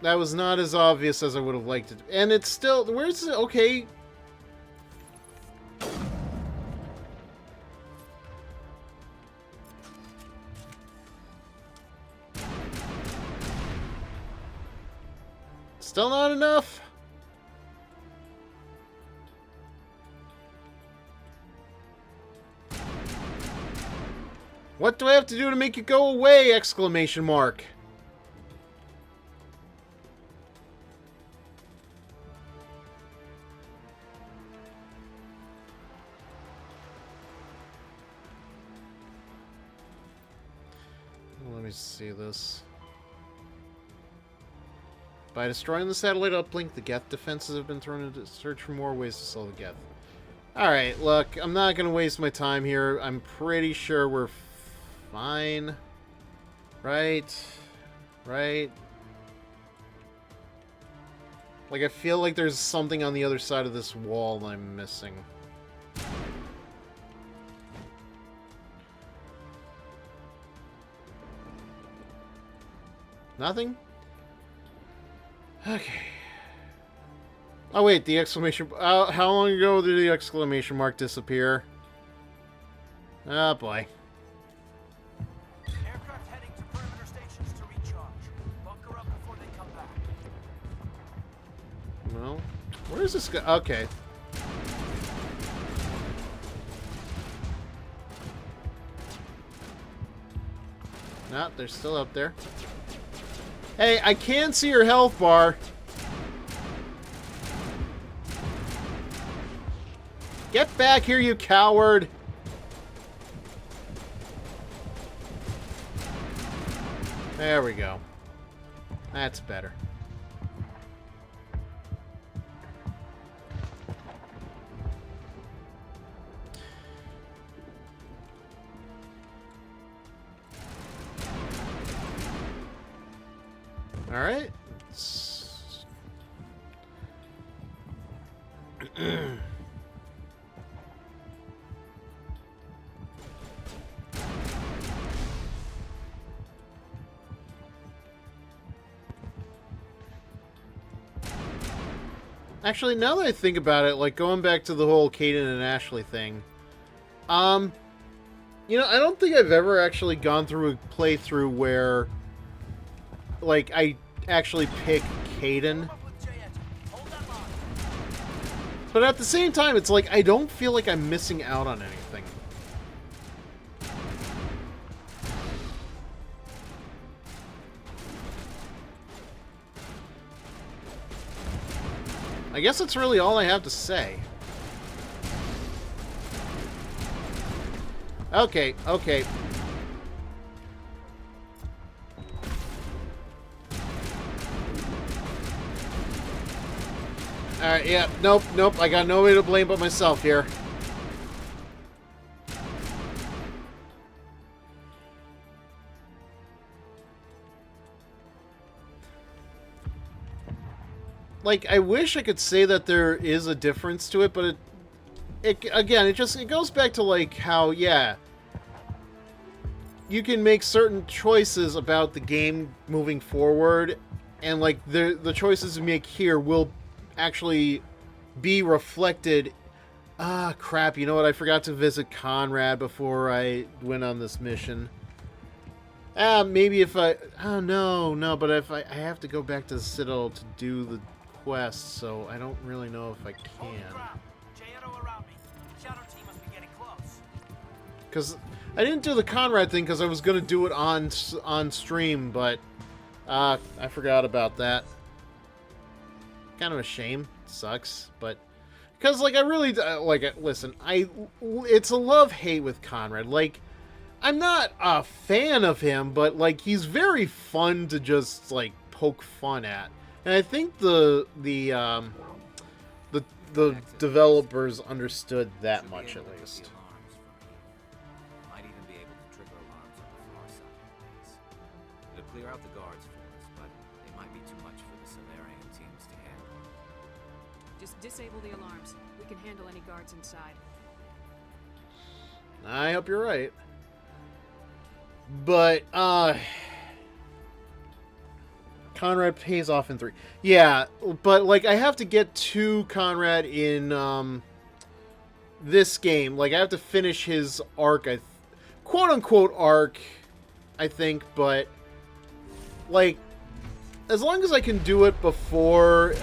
that was not as obvious as I would have liked it. And it's still... Where's it? Okay. Still not enough? What do I have to do to make it go away? Exclamation mark. Let me see this. By destroying the satellite uplink, the Geth defenses have been thrown into search for more ways to slow the Geth. Alright, look, I'm not going to waste my time here. I'm pretty sure we're fine. Right? Right? Like, I feel like there's something on the other side of this wall I'm missing. Nothing? Okay. Oh wait, the exclamation... how long ago did the exclamation mark disappear? Oh boy. Aircraft heading to perimeter stations to recharge. Bunker up before they come back. Well, where's this guy? Okay. No, they're still up there. Hey, I can see your health bar. Get back here, you coward! There we go. That's better. All right. Actually, now that I think about it, like, going back to the whole Caden and Ashley thing, You know, I don't think I've ever actually gone through a playthrough where, like, I actually pick Caden. But at the same time, it's like, I don't feel like I'm missing out on anything. I guess that's really all I have to say. Okay, okay. Alright, yeah, nope, nope, I got nobody to blame but myself here. Like, I wish I could say that there is a difference to it, but it goes back to, like, how, yeah, you can make certain choices about the game moving forward, and, like, the choices you make here will actually be reflected. Ah, crap, you know what, I forgot to visit Conrad before I went on this mission. Maybe if I... Oh, no, but if I have to go back to the Citadel to do the quest, so I don't really know if I can. Because I didn't do the Conrad thing because I was going to do it on stream, but I forgot about that. Kind of a shame. Sucks, but because, like, I really like it. Listen, it's a love-hate with Conrad. Like, I'm not a fan of him, but, like, he's very fun to just, like, poke fun at. And I think the developers understood that much, at least. Might even be able to trigger alarms on the far side of the base. It'll clear out the guards for us, but they might be too much for the Solarian teams to handle. Just disable the alarms. We can handle any guards inside. I hope you're right. But, Conrad pays off in 3. Yeah, but, like, I have to get to Conrad in, this game. Like, I have to finish his arc, quote-unquote arc, I think, but, like, as long as I can do it before,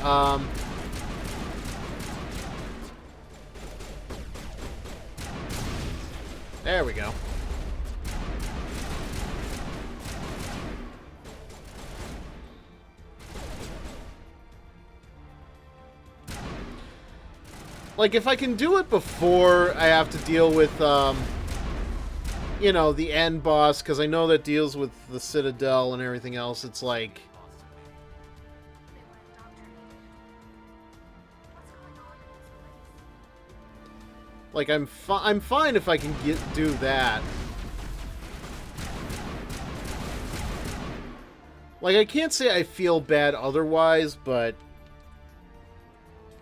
there we go. Like, if I can do it before I have to deal with, you know, the end boss, because I know that deals with the Citadel and everything else, it's like... Like, I'm fine if I can do that. Like, I can't say I feel bad otherwise, but...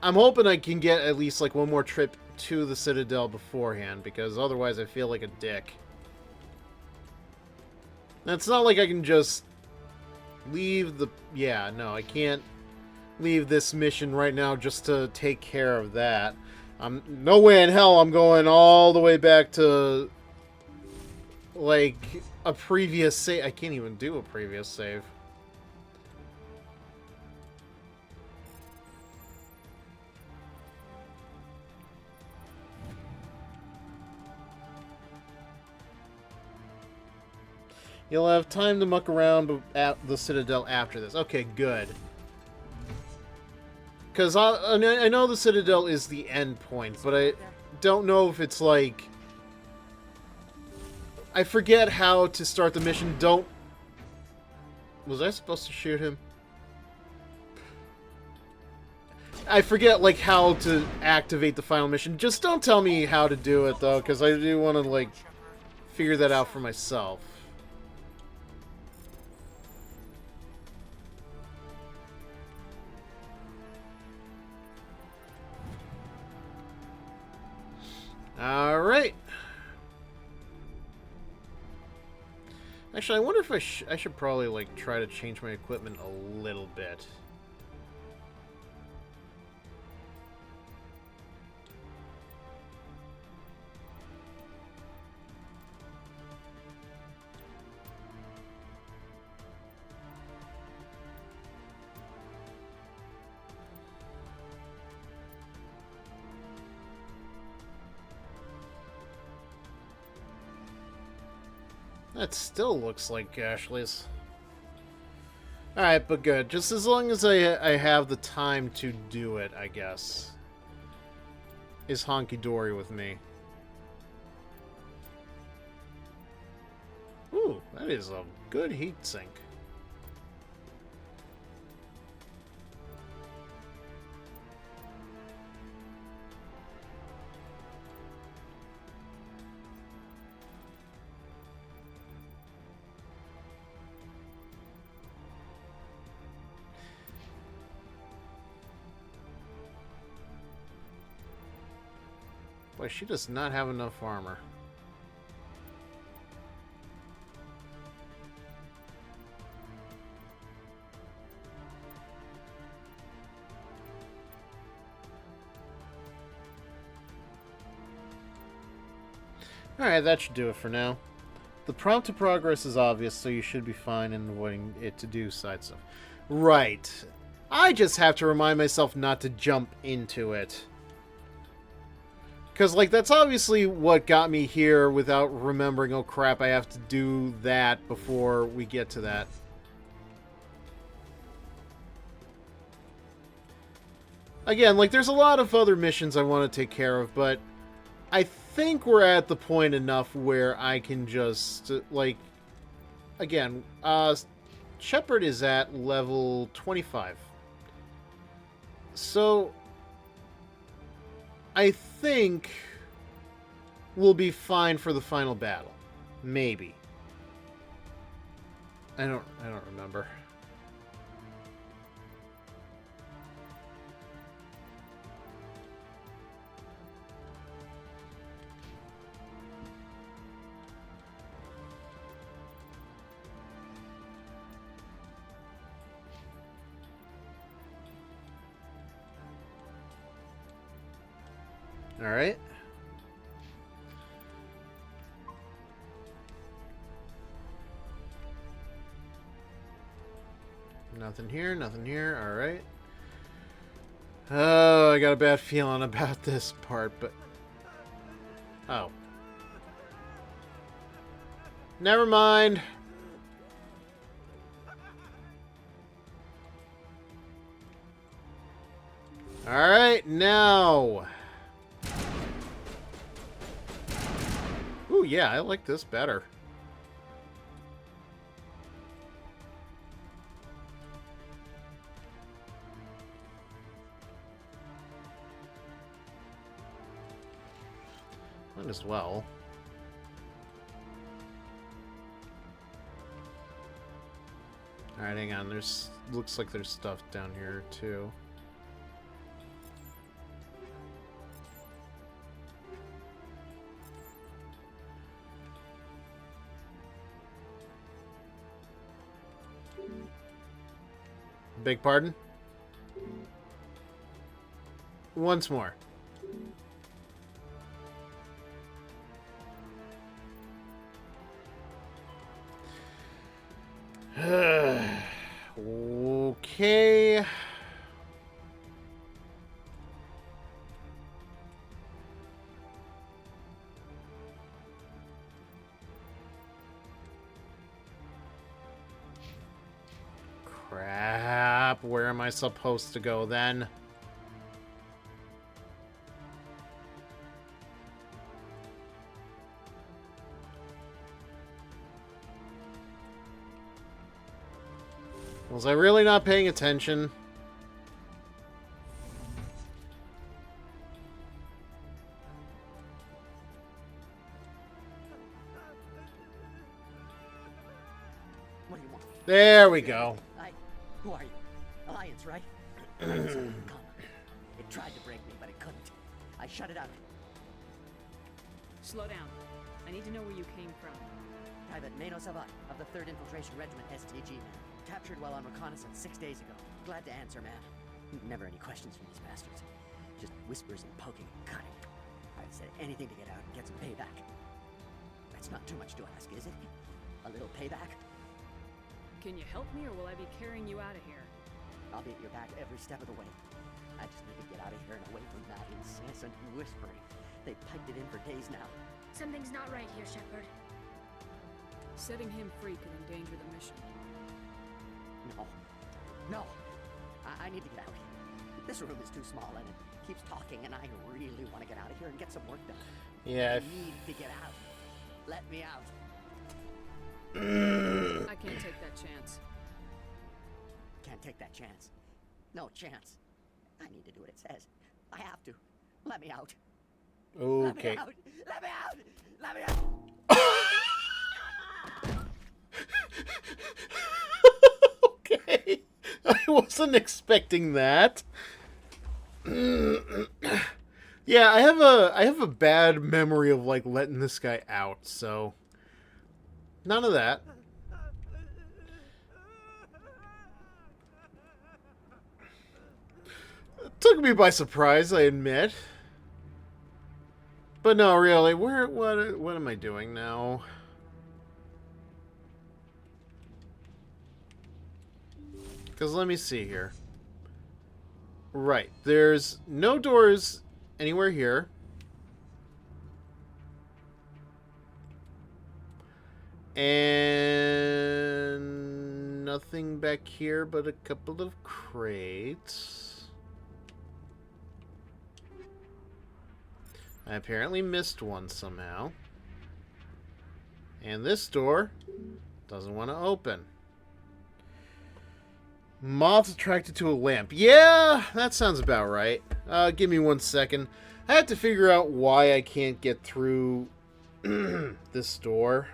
I'm hoping I can get at least, like, one more trip to the Citadel beforehand, because otherwise I feel like a dick. And it's not like I can just leave the... Yeah, no, I can't leave this mission right now just to take care of that. No way in hell I'm going all the way back to, like, a previous save. I can't even do a previous save. You'll have time to muck around at the Citadel after this. Okay, good. Because I know the Citadel is the end point, but I don't know if it's like... I forget how to start the mission. Don't... Was I supposed to shoot him? I forget, like, how to activate the final mission. Just don't tell me how to do it, though, because I do want to, like, figure that out for myself. Alright. Actually, I wonder if I should probably, like, try to change my equipment a little bit. That still looks like Ashley's. Alright, but good. Just as long as I have the time to do it, I guess. Is honky-dory with me. Ooh, that is a good heat sink. Boy, she does not have enough armor. Alright, that should do it for now. The prompt to progress is obvious, so you should be fine in avoiding it to do side stuff. Right. I just have to remind myself not to jump into it. Because, like, that's obviously what got me here without remembering, oh crap, I have to do that before we get to that. Again, like, there's a lot of other missions I want to take care of, but I think we're at the point enough where I can just, like, again, Shepard is at level 25. So I think we'll be fine for the final battle. Maybe. I don't remember. All right. Nothing here, nothing here. All right. Oh, I got a bad feeling about this part, but... Oh. Never mind. All right, now... Ooh, yeah, I like this better. Might as well. Alright, hang on. There's... looks like there's stuff down here, too. Beg pardon? Once more. Okay. Crap. Where am I supposed to go then? Was I really not paying attention? What do you want? There we go. Who are you? Alliance, right? It tried to break me, but it couldn't. I shut it out. Slow down. I need to know where you came from. Private Mano Savat of the 3rd Infiltration Regiment STG, man. Captured while on reconnaissance 6 days ago. Glad to answer, man. Never any questions from these bastards. Just whispers and poking and cutting. I'd said anything to get out and get some payback. That's not too much to ask, is it? A little payback? Can you help me, or will I be carrying you out of here? I'll be at your back every step of the way. I just need to get out of here and away from that incessant whispering. They piped it in for days now. Something's not right here, Shepard. Setting him free could endanger the mission. No. No. I need to get out of here. This room is too small and it keeps talking, and I really want to get out of here and get some work done. Yeah. I need to get out. Let me out. I can't take that chance. Can't take that chance. No chance. I need to do what it says. I have to. Let me out. Okay. Let me out. Let me out. Let me out. Okay. I wasn't expecting that. Yeah, I have a bad memory of like letting this guy out, so none of that. It took me by surprise, I admit. But no, really, what am I doing now? Because let me see here. Right, there's no doors anywhere here. And nothing back here but a couple of crates. I apparently missed one somehow. And this door doesn't want to open. Moths attracted to a lamp. Yeah, that sounds about right. Give me 1 second. I have to figure out why I can't get through this door.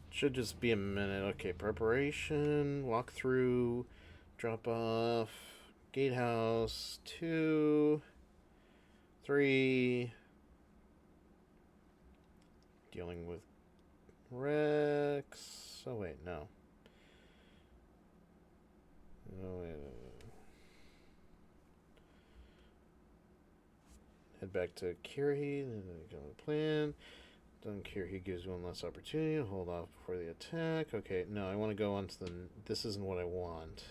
Should just be a minute. Okay, preparation, walk through, drop off, gatehouse, 2, 3, dealing with Rex. Oh wait, no. Oh wait. Head back to Kiri, then go to the plan. Don't care, he gives one less opportunity. Hold off before the attack. Okay, no, I want to go on to the... This isn't what I want.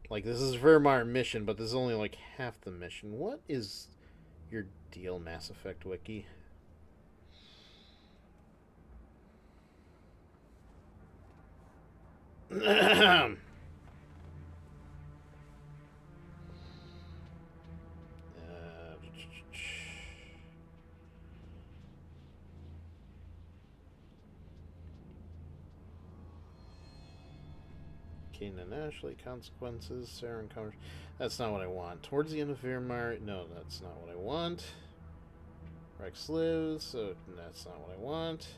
Like, this is Virmire mission, but this is only, like, half the mission. What is your deal, Mass Effect Wiki? And Ashley, consequences, Sarah and Converse. That's not what I want. Towards the end of Virmire, no, that's not what I want. Rex lives, so that's not what I want.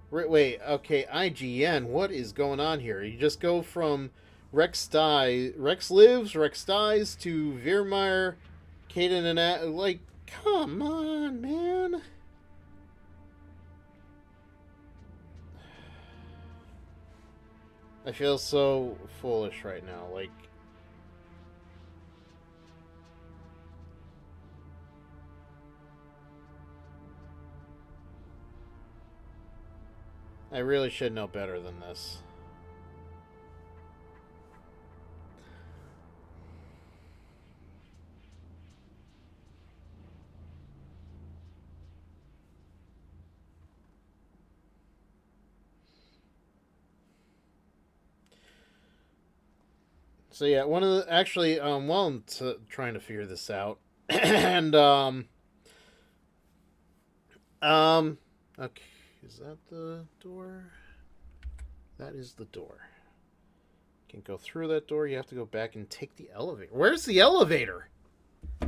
Wait, okay, IGN, what is going on here? You just go from Rex lives, Rex dies, to Virmire, Kaden and like, come on, man. I feel so foolish right now, like... I really should know better than this. So yeah, one of the actually while I'm trying to figure this out, and okay, is that the door? That is the door. Can't go through that door. You have to go back and take the elevator. Where's the elevator? I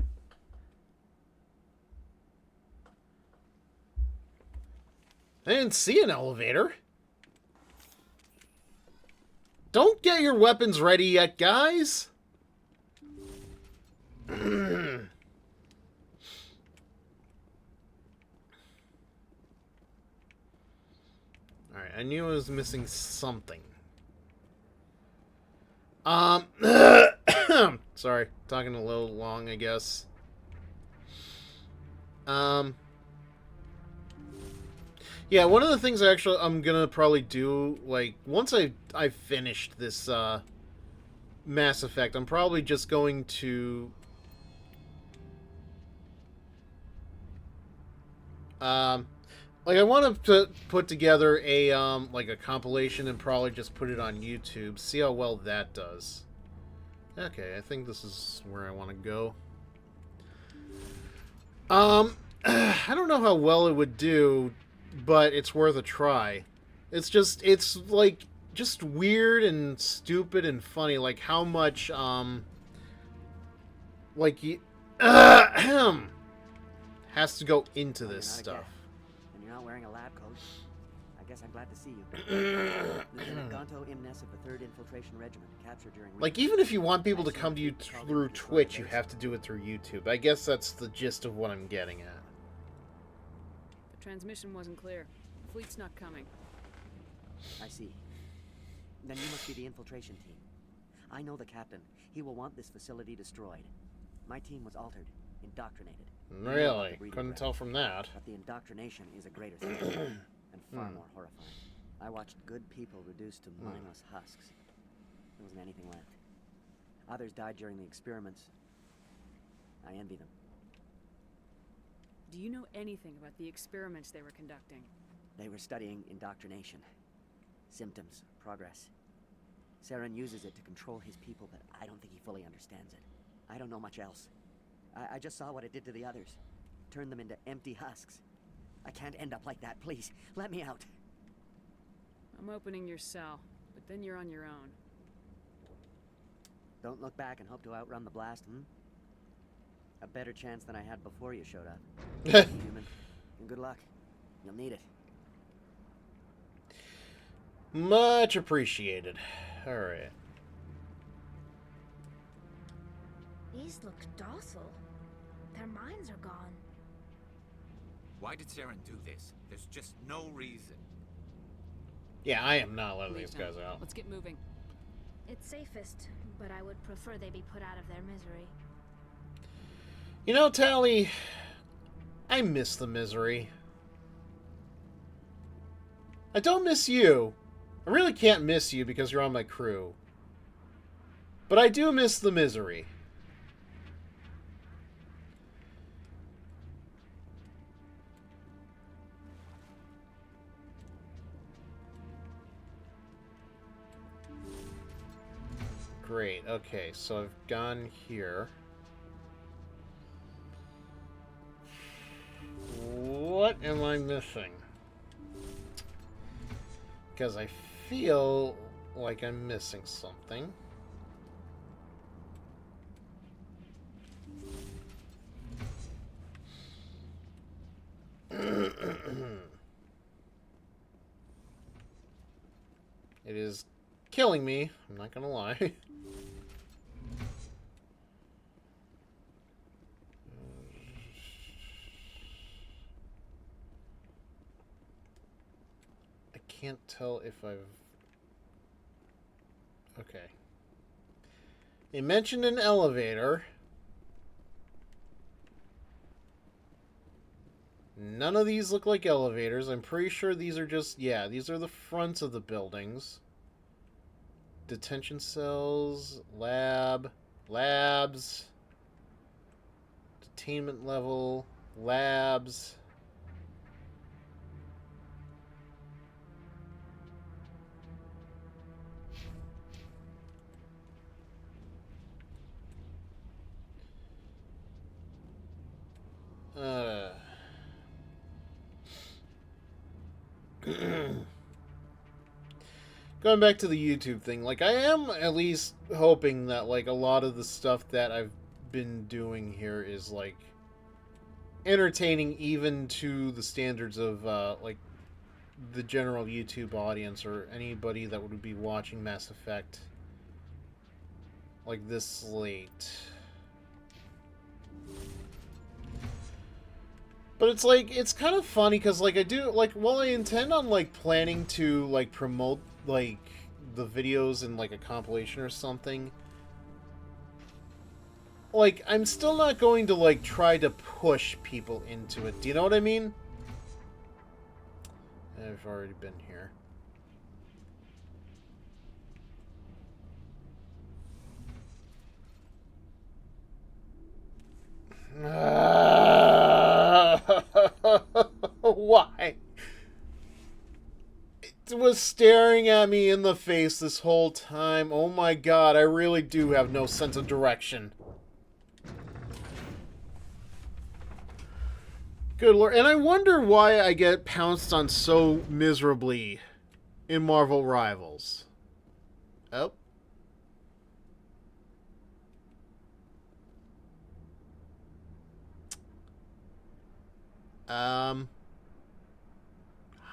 didn't see an elevator. Don't get your weapons ready yet, guys. Alright, I knew I was missing something. Sorry, talking a little long, I guess. Yeah, one of the things I'm gonna probably do, like, once I've finished this Mass Effect, I'm probably just going to like, I want to put together a like a compilation and probably just put it on YouTube, see how well that does. Okay, I think this is where I want to go. I don't know how well it would do, but it's worth a try. It's like just weird and stupid and funny, like how much like you has to go into this stuff. And you're not wearing a lab coat. I guess I'm glad to see you. Lieutenant Gonto Imnes of the 3rd Infiltration Regiment, captured during... Like, even if you want people to come to you through Twitch, you have to do it through YouTube. I guess that's the gist of what I'm getting at. The transmission wasn't clear. The fleet's not coming. I see. Then you must be the infiltration team. I know the captain. He will want this facility destroyed. My team was altered, indoctrinated. Really? Couldn't tell from that. But the indoctrination is a greater thing, and far more horrifying. I watched good people reduced to mindless husks. There wasn't anything left. Others died during the experiments. I envy them. Do you know anything about the experiments they were conducting? They were studying indoctrination. Symptoms, progress. Saren uses it to control his people, but I don't think he fully understands it. I don't know much else. I just saw what it did to the others. Turned them into empty husks. I can't end up like that, please. Let me out. I'm opening your cell, but then you're on your own. Don't look back and hope to outrun the blast, A better chance than I had before you showed up. Human. And good luck. You'll need it. Much appreciated. Alright. These look docile. Their minds are gone. Why did Saren do this? There's just no reason. Yeah, I am not letting these guys out. Let's get moving. It's safest, but I would prefer they be put out of their misery. You know, Tally, I miss the misery. I don't miss you. I really can't miss you because you're on my crew. But I do miss the misery. Great, okay, so I've gone here. What am I missing? Because I feel like I'm missing something. It is killing me, I'm not gonna lie. Can't tell if I've... Okay. They mentioned an elevator. None of these look like elevators. I'm pretty sure these are just... Yeah, these are the fronts of the buildings. Detention cells, labs, detainment level, labs... Going back to the YouTube thing, like, I am at least hoping that, like, a lot of the stuff that I've been doing here is, like, entertaining even to the standards of, like, the general YouTube audience or anybody that would be watching Mass Effect, like, this late. But it's like, it's kind of funny because, like, I do, like, while I intend on, like, planning to, like, promote, like, the videos in, like, a compilation or something, like, I'm still not going to, like, try to push people into it. Do you know what I mean? I've already been here. Why? It was staring at me in the face this whole time. Oh my god, I really do have no sense of direction. Good lord. And I wonder why I get pounced on so miserably in Marvel Rivals. Oh.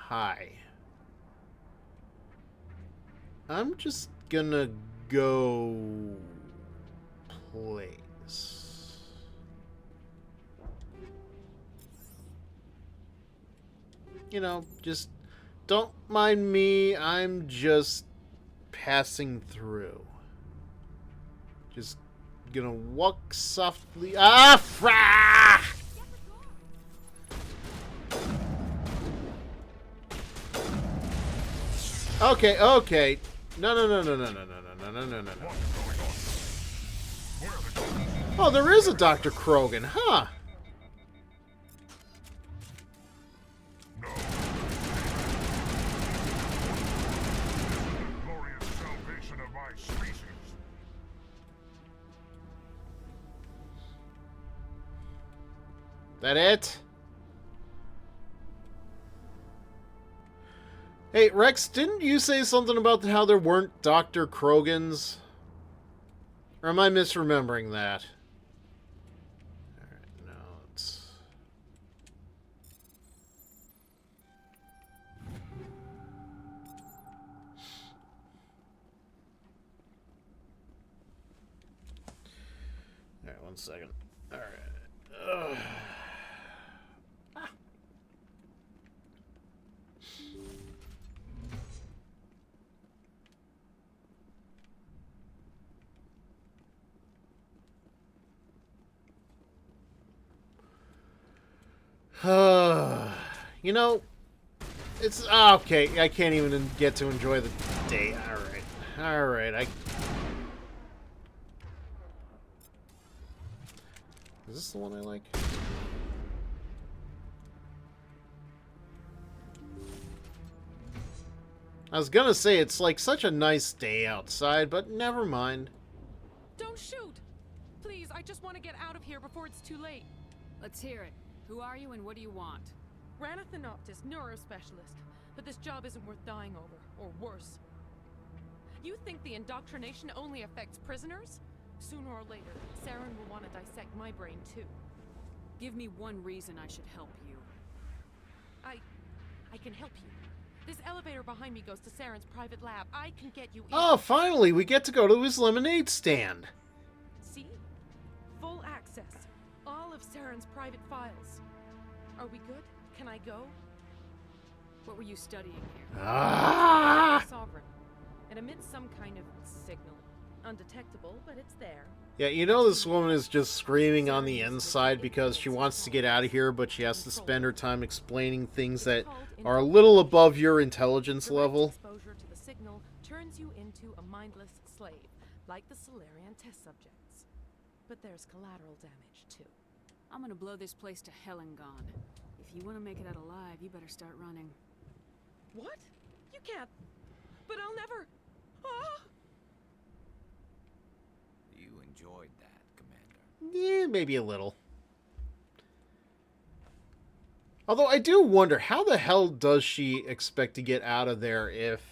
Hi. I'm just gonna go place. You know, just don't mind me. I'm just passing through. Just gonna walk softly. Ah, frah! Okay, okay. No. Oh, there is a Dr. Krogan, huh? Glorious salvation of my species. That it? Hey, Rex, didn't you say something about how there weren't Dr. Krogans? Or am I misremembering that? Alright, no, it's... Alright, 1 second. Alright. You know, it's okay. I can't even get to enjoy the day. All right. Is this the one I like? I was gonna say it's like such a nice day outside, but never mind. Don't shoot! Please, I just want to get out of here before it's too late. Let's hear it. Who are you and what do you want? Ranathanoptis, neurospecialist. But this job isn't worth dying over, or worse. You think the indoctrination only affects prisoners? Sooner or later, Saren will want to dissect my brain too. Give me one reason I should help you. I can help you. This elevator behind me goes to Saren's private lab. I can get you in. Oh, finally, we get to go to his lemonade stand. See? Full access. All of Saren's private files. Are we good? Can I go? What were you studying here? Sovereign. It emits some kind of signal. Undetectable, but it's there. Yeah, you know this woman is just screaming on the inside because she wants to get out of here, but she has to spend her time explaining things that are a little above your intelligence level. Exposure to the signal turns you into a mindless slave, like the Solarian test subjects. But there's collateral damage, too. I'm gonna blow this place to hell and gone. If you want to make it out alive, you better start running. What? You can't. But I'll never. Ah! You enjoyed that, Commander. Yeah, maybe a little. Although I do wonder, how the hell does she expect to get out of there if...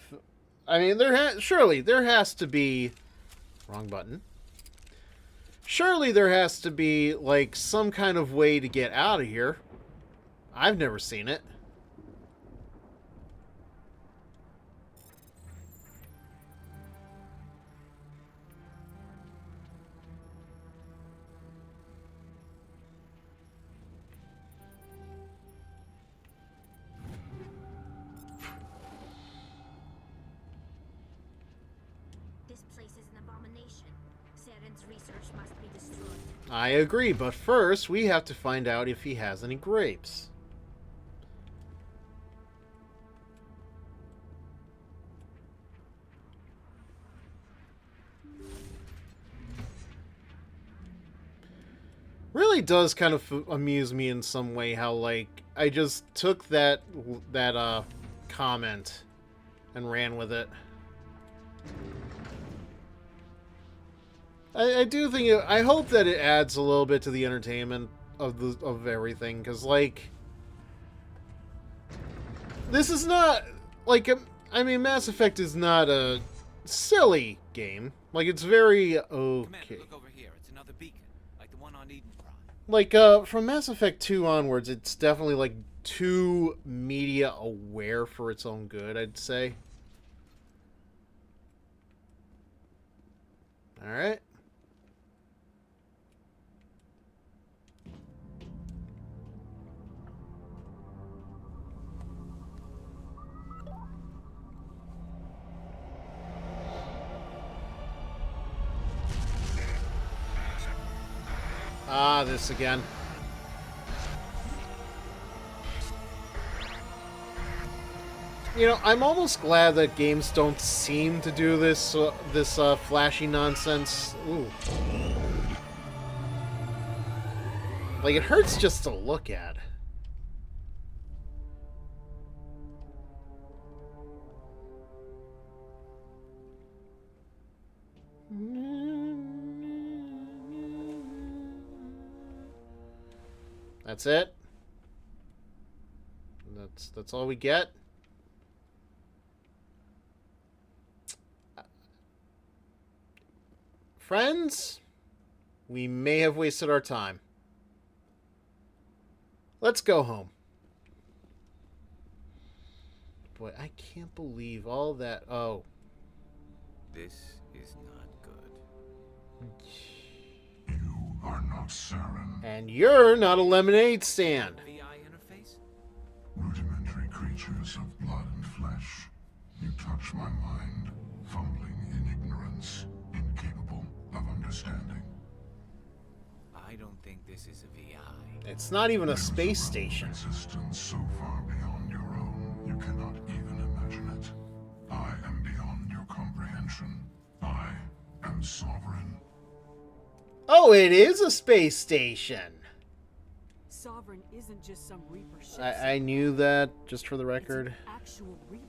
I mean, surely there has to be... Wrong button. Surely there has to be, like, some kind of way to get out of here. I've never seen it. This place is an abomination. Saren's research must be destroyed. I agree, but first we have to find out if he has any grapes. really does kind of amuse me in some way how, like, I just took that comment and ran with it. I do think I hope that it adds a little bit to the entertainment of everything, because, like, this is not, like, I mean, Mass Effect is not a silly game. Like, it's very okay. Commander, look over here. It's another beacon, like the one on Eden Prime. Like, from Mass Effect 2 onwards, it's definitely, like, too media aware for its own good, I'd say. Alright. Ah, this again. You know, I'm almost glad that games don't seem to do this flashy nonsense. Ooh. Like, it hurts just to look at. That's it. That's all we get. Friends, we may have wasted our time. Let's go home. Boy, I can't believe all that. Oh. This is not good. You are not Saren. And you're not a lemonade stand. VI interface? Rudimentary creatures of blood and flesh. You touch my mind, fumbling in ignorance, incapable of understanding. I don't think this is a VI. It's not even a space station. Existence so far beyond your own, you cannot even imagine it. I am beyond your comprehension. I am sovereign. Oh, it is a space station. Sovereign isn't just some Reaper ship. I knew that, just for the record. It's an actual Reaper.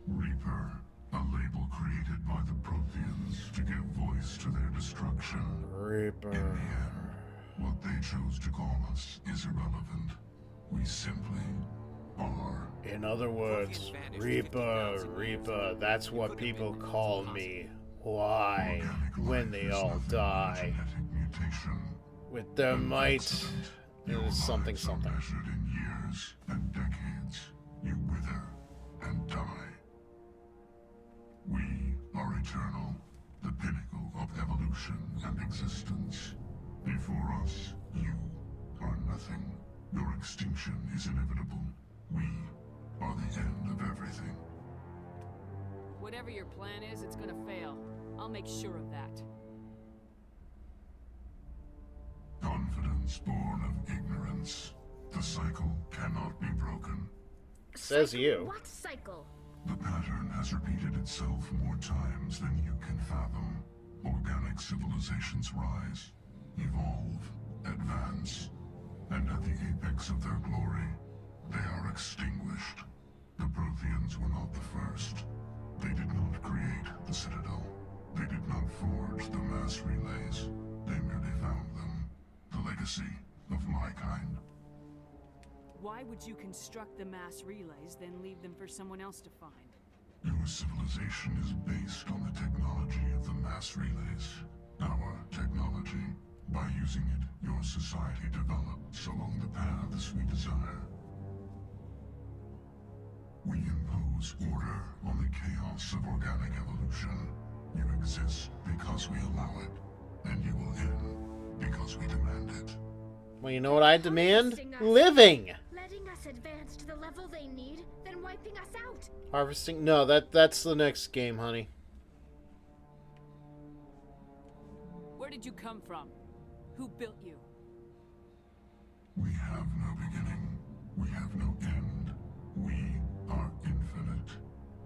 Reaper, a label created by the Protheans to give voice to their destruction. Reaper. In the end, what they chose to call us is irrelevant. We simply are. In other words, Reaper, Reaper, that's what people call me. Why? When they all die. With their might, it is something something. Measured in years and decades, you wither and die. We are eternal, the pinnacle of evolution and existence. Before us, you are nothing. Your extinction is inevitable. We are the end of everything. Whatever your plan is, it's gonna fail. I'll make sure of that. Confidence born of ignorance. The cycle cannot be broken. Says you. What cycle? The pattern has repeated itself more times than you can fathom. Organic civilizations rise, evolve, advance, and at the apex of their glory, they are extinguished. The Protheans were not the first. They did not create the Citadel. They did not forge the mass relays. They merely found them. The legacy of my kind. Why would you construct the mass relays, then leave them for someone else to find? Your civilization is based on the technology of the mass relays. Our technology. By using it, your society develops along the paths we desire. We impose order on the chaos of organic evolution. You exist because we allow it, and you will end because we demand it. Well, you know what I demand? Living! Letting us advance to the level they need, then wiping us out. Harvesting? No, that's the next game, honey. Where did you come from? Who built you? We have no beginning. We have no end. We are infinite.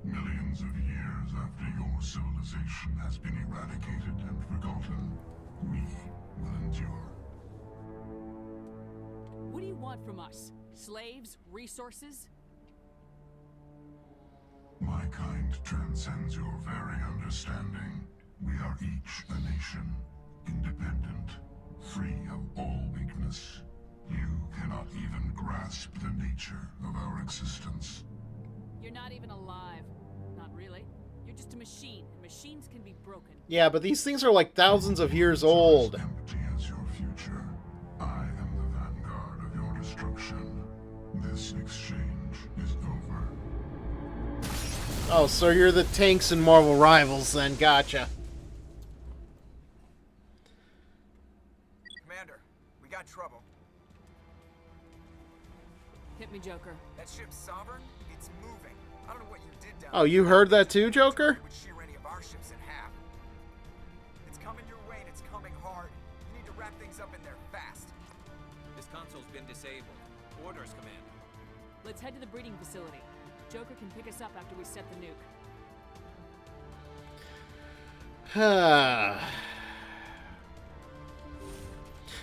Millions of years after your civilization has been eradicated and forgotten, we will endure. What do you want from us? Slaves? Resources? My kind transcends your very understanding. We are each a nation, independent, free of all weakness. You cannot even grasp the nature of our existence. You're not even alive. Not really. You're just a machine, and machines can be broken. Yeah, but these things are like thousands of years old. As empty as your future, I am the vanguard of your destruction. This exchange is over. Oh, so you're the tanks and Marvel rivals then. Gotcha. Commander, we got trouble. Hit me, Joker. That ship's Sovereign? It's moving. I don't know what you did down Oh, you heard that too, Joker? It would shear any of our ships in half. It's coming your way and it's coming hard. You need to wrap things up in there fast. This console's been disabled. Orders, Commander. Let's head to the breeding facility. Joker can pick us up after we set the nuke.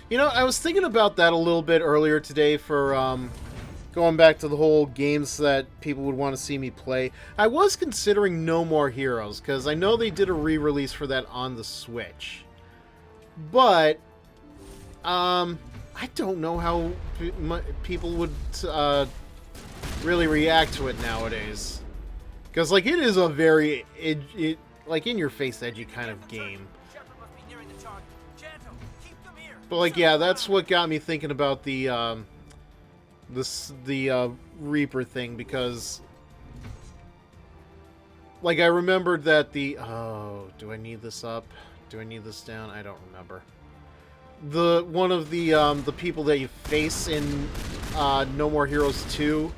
You know, I was thinking about that a little bit earlier today for going back to the whole games that people would want to see me play. I was considering No More Heroes, because I know they did a re-release for that on the Switch. But, I don't know how people would really react to it nowadays. Because, like, it is a very, like, in-your-face edgy kind of game. But, like, yeah, that's what got me thinking about the Reaper thing, because, like, I remembered that oh, do I need this up? Do I need this down? I don't remember. One of the people that you face in No More Heroes 2,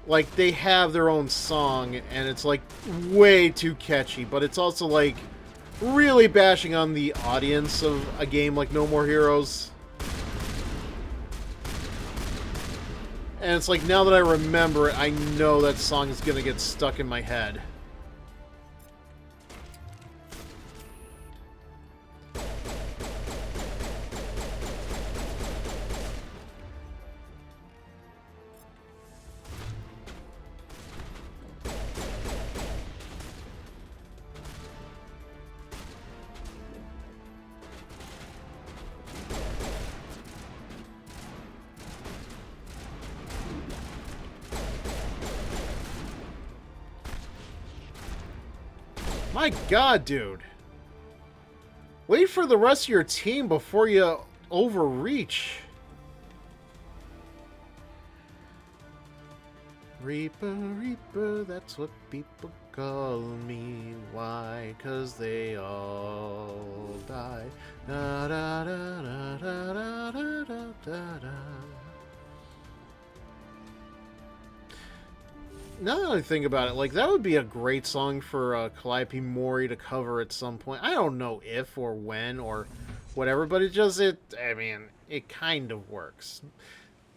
like, they have their own song, and it's, like, way too catchy, but it's also, like, really bashing on the audience of a game like No More Heroes. And it's like, now that I remember it, I know that song is gonna get stuck in my head. My god, dude. Wait for the rest of your team before you overreach. Reaper, Reaper, that's what people call me. Why? 'Cause they all die. Da da da da da da da da da. Now that I think about it, like, that would be a great song for Calliope Mori to cover at some point. I don't know if or when or whatever, but I mean, it kind of works.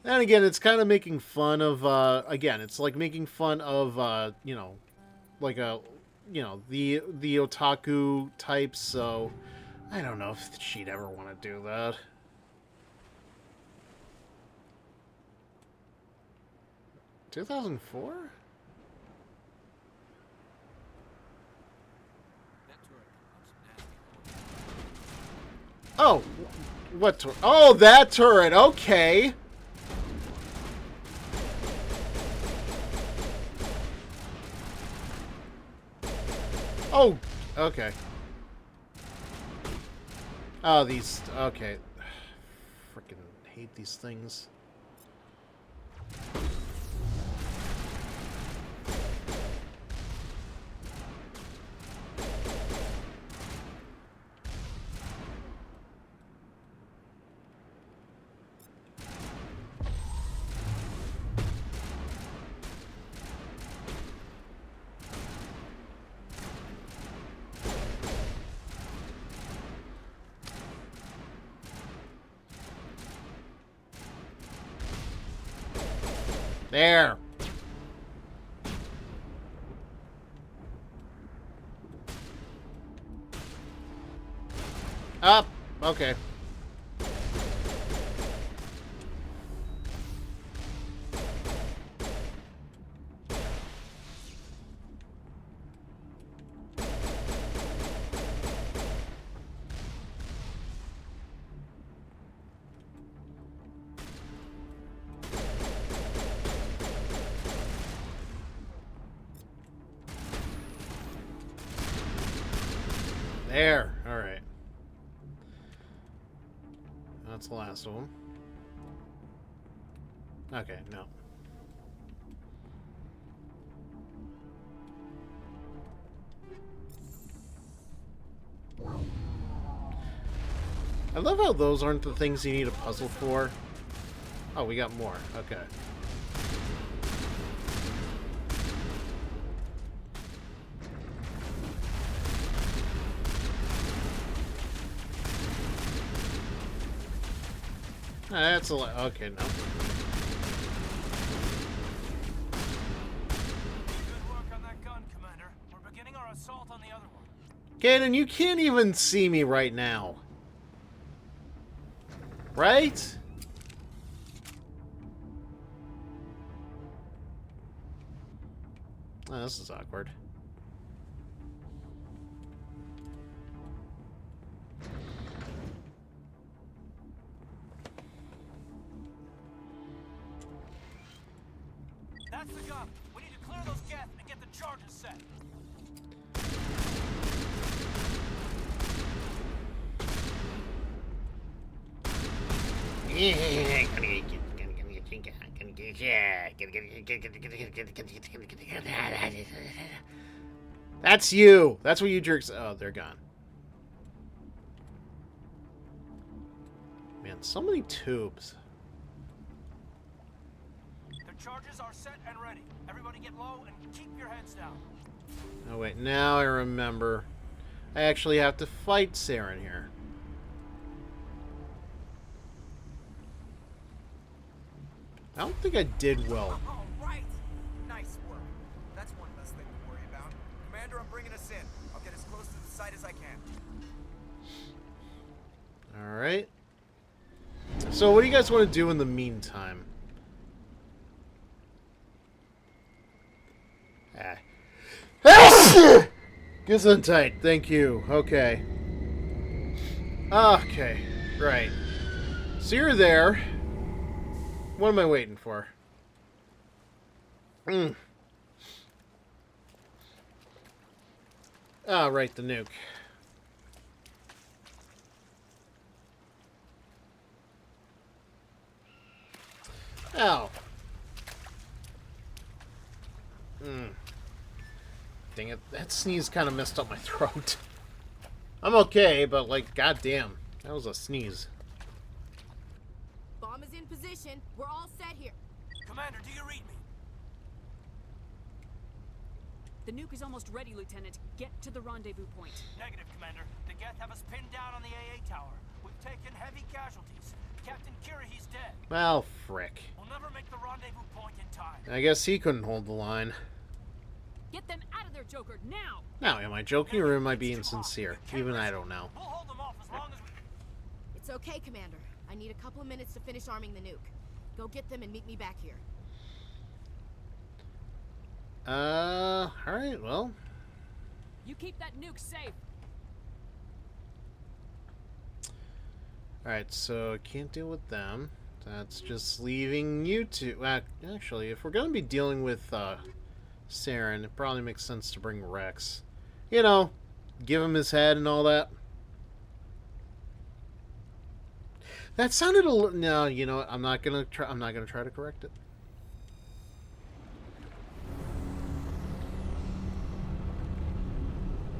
And again, it's kind of making fun of, again, it's like making fun of, you know, like the otaku types, so I don't know if she'd ever want to do that. $2004? Oh, what turret? Oh, that turret. Okay. Oh, okay. Oh, these. Okay. Freaking hate these things. There. Up. Okay. There. All right. That's the last of them. Okay, no. I love how those aren't the things you need a puzzle for. Oh, we got more. Okay. That's a lot. Okay, no. Good work on that gun, Commander. We're beginning our assault on the other one. Cannon, you can't even see me right now. Right? Oh, this is awkward. That's the gun. We need to clear those gas and get the charges set. That's you. That's what you jerks. Oh, they're gone. Man, so many tubes. The charges are set and ready. Everybody get low and keep your heads down. Oh wait, now I remember. I actually have to fight Saren here. I don't think I did well. All right. Nice work. That's one less thing to worry about. Commander, I'm bringing us in. I'll get as close to the site as I can. All right. So what do you guys want to do in the meantime? Gesundheit. Thank you. Okay. Okay. Right. So you're there. What am I waiting for? Ah, right, the nuke. Ow. Dang it, that sneeze kind of messed up my throat. I'm okay, but like, goddamn, that was a sneeze. Bomb is in position. We're all set here. Commander, do you read me? The nuke is almost ready, Lieutenant. Get to the rendezvous point. Negative, Commander. The Geth have us pinned down on the AA tower. We've taken heavy casualties. Captain Kirihi's dead. Well, frick. We'll never make the rendezvous point in time. I guess he couldn't hold the line. Get them out of there, Joker, now! Now, am I joking or am I being sincere? Even I don't know. We'll hold them off as long as we... It's okay, Commander. I need a couple of minutes to finish arming the nuke. Go get them and meet me back here. Alright, well. You keep that nuke safe. Alright, so I can't deal with them. That's just leaving you two. Actually, if we're going to be dealing with Saren, it probably makes sense to bring Rex. You know, give him his head and all that. That sounded a little... No, you know what? I'm not gonna try to correct it.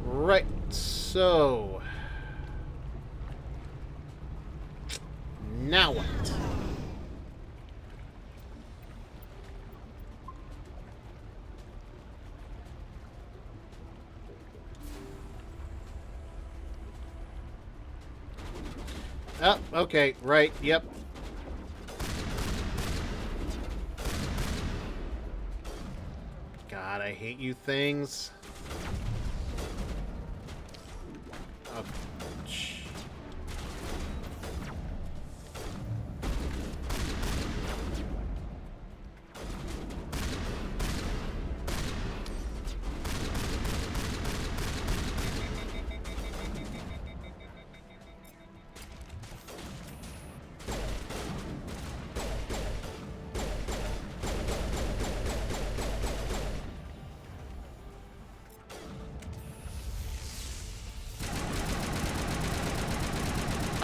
Right, so... Now what? Oh, okay, right, yep. God, I hate you things. Oh,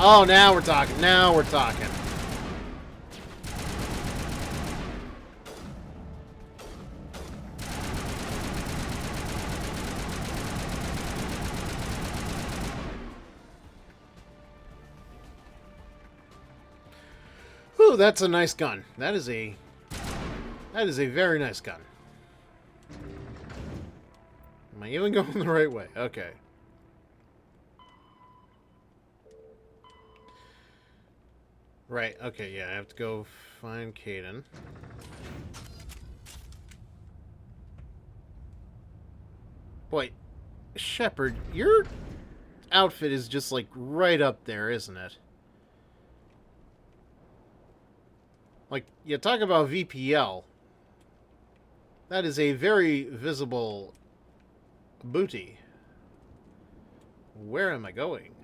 Oh, now we're talking. Now we're talking. Ooh, that's a nice gun. That is a very nice gun. Am I even going the right way? Okay. Right, okay, yeah, I have to go find Caden. Boy, Shepard, your outfit is just like right up there, isn't it? Like, you talk about VPL. That is a very visible booty. Where am I going?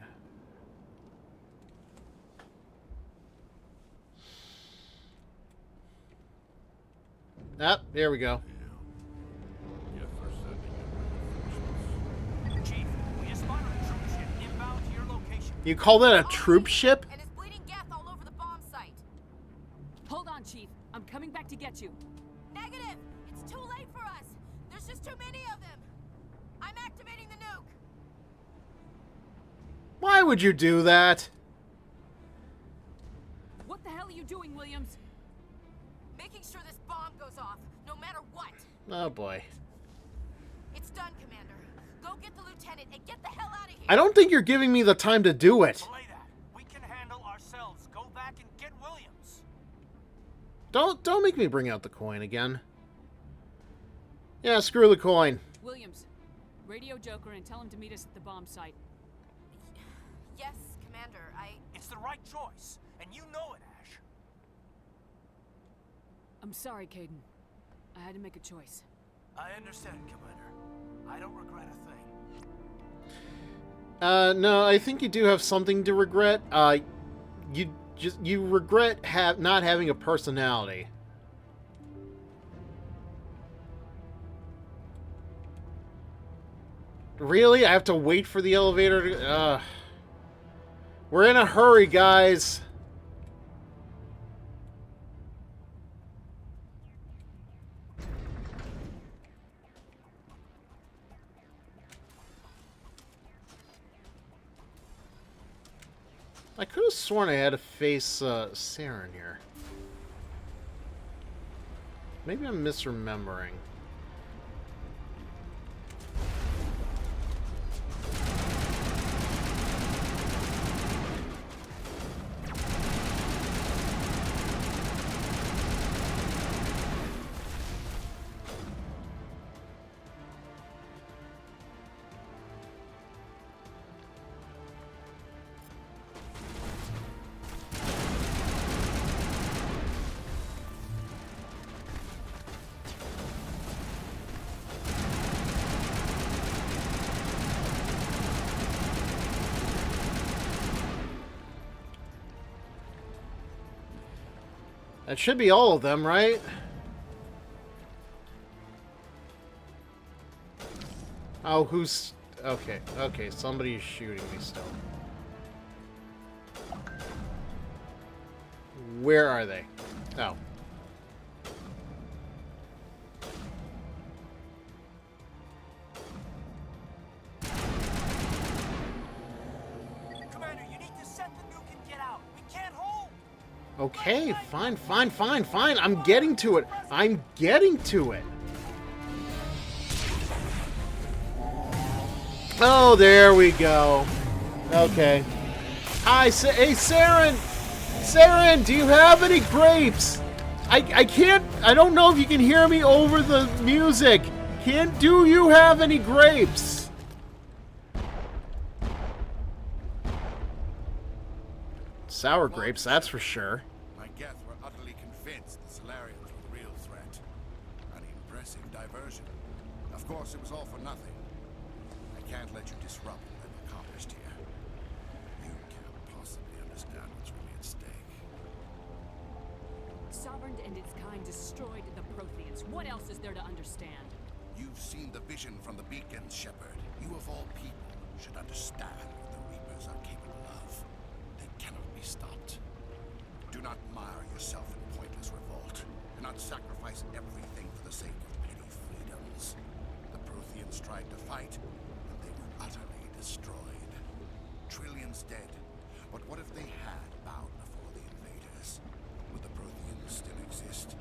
Ah, there we go. Chief, we just spotted a troop ship inbound to your location. You call that a troop ship? And it's bleeding gas all over the bomb site. Hold on, Chief. I'm coming back to get you. Negative! It's too late for us. There's just too many of them. I'm activating the nuke. Why would you do that? What the hell are you doing, Williams? Making sure this bomb goes off, no matter what. Oh boy. It's done, Commander. Go get the lieutenant and get the hell out of here. I don't think you're giving me the time to do it. Belay that. We can handle ourselves. Go back and get Williams. Don't make me bring out the coin again. Yeah, screw the coin. Williams, radio Joker and tell him to meet us at the bomb site. Yes, Commander, It's the right choice, and you know it, Ash. I'm sorry, Caden. I had to make a choice. I understand, Commander. I don't regret a thing. No, I think you do have something to regret. You regret not having a personality. Really? I have to wait for the elevator to... We're in a hurry, guys. I could have sworn I had to face Saren here. Maybe I'm misremembering. That should be all of them, right? Oh, who's... Okay, okay, somebody's shooting me still. Where are they? Oh. Commander, you need to set the nuke and get out. We can't hold. Okay, fine. I'm getting to it. I'm getting to it. Oh, there we go. Okay. Hi, hey, Saren! Saren, do you have any grapes? I can't... I don't know if you can hear me over the music. Do you have any grapes? Sour grapes, that's for sure. My Geth were utterly convinced the Solarians were the real threat. An impressive diversion. Of course, it was all for nothing. I can't let you disrupt what I've accomplished here. You can't possibly understand what's really at stake. Sovereign and its kind destroyed the Protheans. What else is there to understand? You've seen the vision from the beacons, Shepard. You of all people should understand what the Reapers are capable of. They cannot be stopped. Do not mire yourself in pointless revolt. Do not sacrifice everything for the sake of petty freedoms. The Protheans tried to fight, and they were utterly destroyed. Trillions dead. But what if they had bowed before the invaders? Would the Protheans still exist?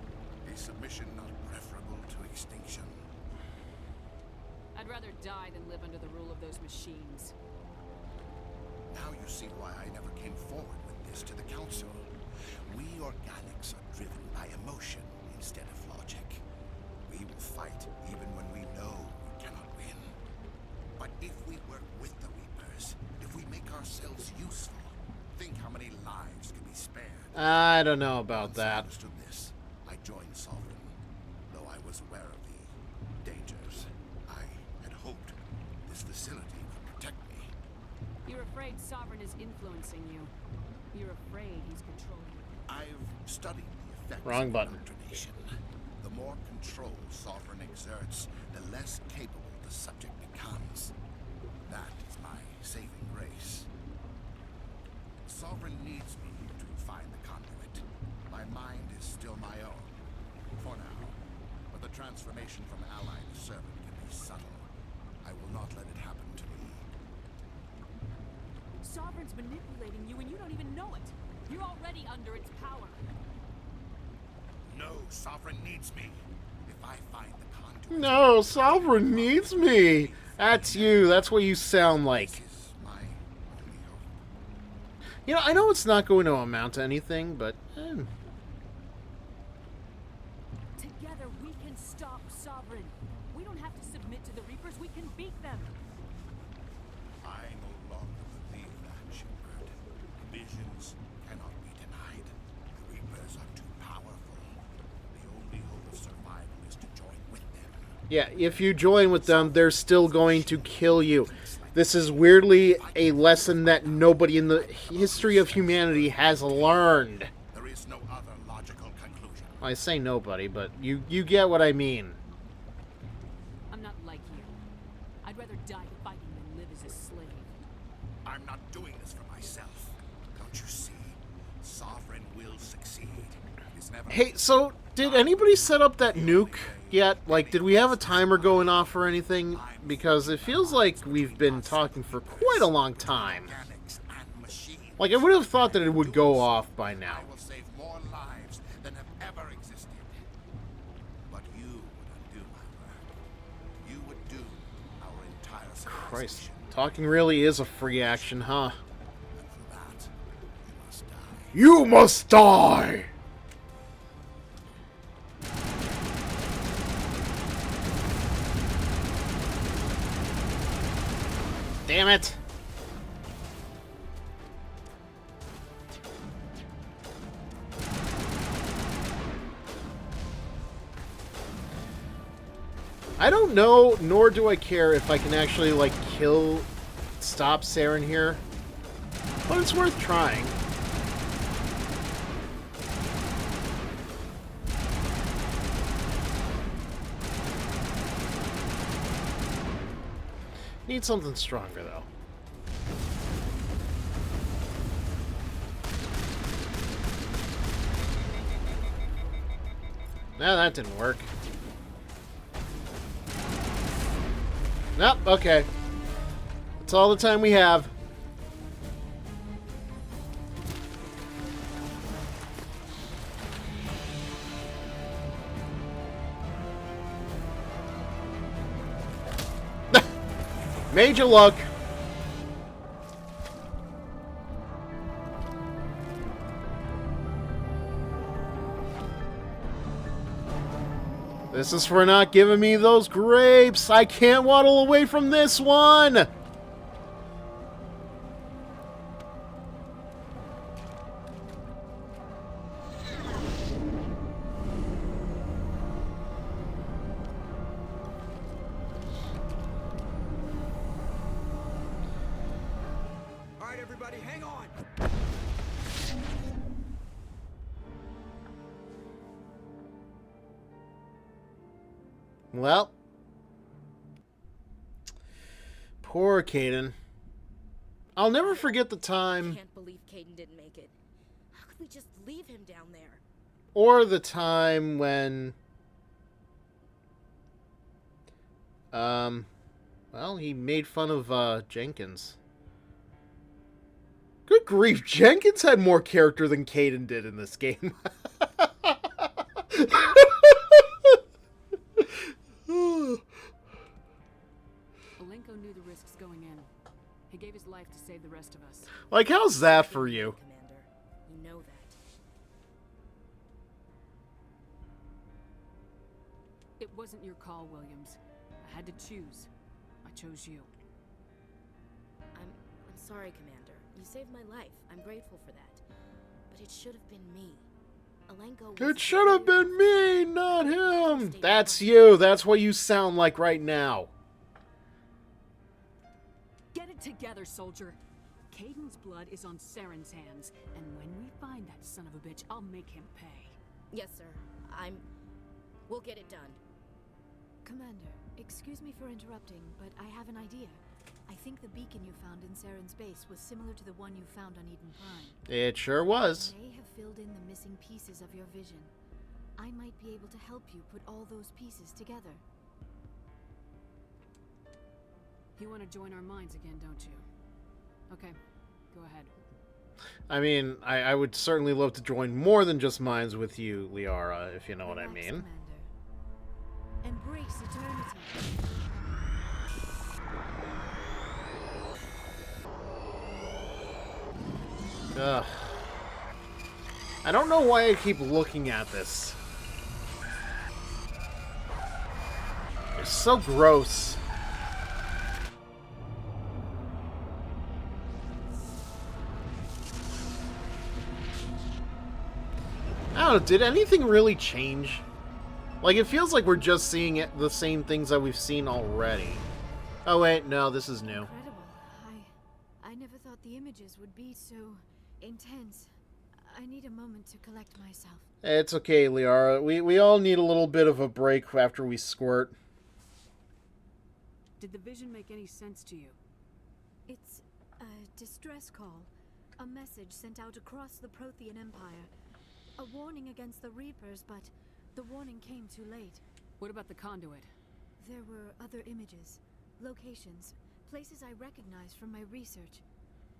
A submission not preferable to extinction? I'd rather die than live under the rule of those machines. Now you see why I never came forward with this to the Council. We organics are driven by emotion instead of logic. We will fight even when we know we cannot win. But if we work with the Reapers, if we make ourselves useful, think how many lives can be spared. I don't know about Once I that. understood this, I joined Sovereign, though I was aware of the dangers. I had hoped this facility could protect me. You're afraid Sovereign is influencing you. You're afraid he's controlling you. I've studied the effects Wrong of button. indoctrination. The more control Sovereign exerts, the less capable the subject becomes. That is my saving grace. Sovereign needs me to find the conduit. My mind is still my own, for now. But the transformation from ally to servant can be subtle. I will not let it happen to me. Sovereign's manipulating you and you don't even know it. You're already under its power. No, Sovereign needs me. If I find the conduit... No, Sovereign needs me. That's you. That's what you sound like. This is my only hope. You know, I know it's not going to amount to anything, but... Together we can stop Sovereign. We don't have to submit to the Reapers. We can beat them. I no longer believe that, Shepard. Visions cannot be denied. The Reapers are too powerful. The only hope of survival is to join with them. Yeah, if you join with them, they're still going to kill you. This is weirdly a lesson that nobody in the history of humanity has learned. There is no other logical conclusion. I say nobody, but you get what I mean. I'm not like you. I'd rather die fighting than live as a slave. I'm not doing this for myself. Don't you see? Sovereign will succeed. It's never... Hey, so did anybody set up that nuke yet? Like, did we have a timer going off or anything? Because it feels like we've been talking for quite a long time. Organics and machines. Like, I would have thought that it would go off by now. I will save more lives than have ever existed. But you would undo my work. You would do our entire civilization. Christ, talking really is a free action, huh? And for that, you must die. You must die! Damn it! I don't know, nor do I care if I can actually, like, stop Saren here. But it's worth trying. Need something stronger, though. No, that didn't work. Nope, okay. That's all the time we have. Major luck. This is for not giving me those grapes. I can't waddle away from this one. All right, everybody, hang on. Well, poor Caden. I'll never forget the I time, can't believe Caden didn't make it. How could we just leave him down there? or the time when, well, he made fun of, Jenkins. Good grief, Jenkins had more character than Caden did in this game. Alenko knew the risks going in. He gave his life to save the rest of us. Like, how's that for you? Commander, you know that. It wasn't your call, Williams. I had to choose. I chose you. I'm sorry, Commander. You saved my life. I'm grateful for that. But it should have been me. Alenko was It should have been me, not him. That's you. That's what you sound like right now. Get it together, soldier. Caden's blood is on Saren's hands, and when we find that son of a bitch, I'll make him pay. Yes, sir. We'll get it done. Commander, excuse me for interrupting, but I have an idea. I think the beacon you found in Saren's base was similar to the one you found on Eden Prime. It sure was. I may have filled in the missing pieces of your vision. I might be able to help you put all those pieces together. You want to join our minds again, don't you? Okay, go ahead. I mean, I would certainly love to join more than just minds with you, Liara, if you know what I mean. Commander. Embrace eternity. Ugh. I don't know why I keep looking at this. It's so gross. I don't know, did anything really change? Like, it feels like we're just seeing the same things that we've seen already. Oh wait, no, this is new. Incredible. I never thought the images would be so intense. I need a moment to collect myself. It's okay, Liara. We all need a little bit of a break after we squirt. Did the vision make any sense to you? It's a distress call. A message sent out across the Prothean Empire. A warning against the Reapers, but the warning came too late. What about the conduit? There were other images, locations, places I recognized from my research.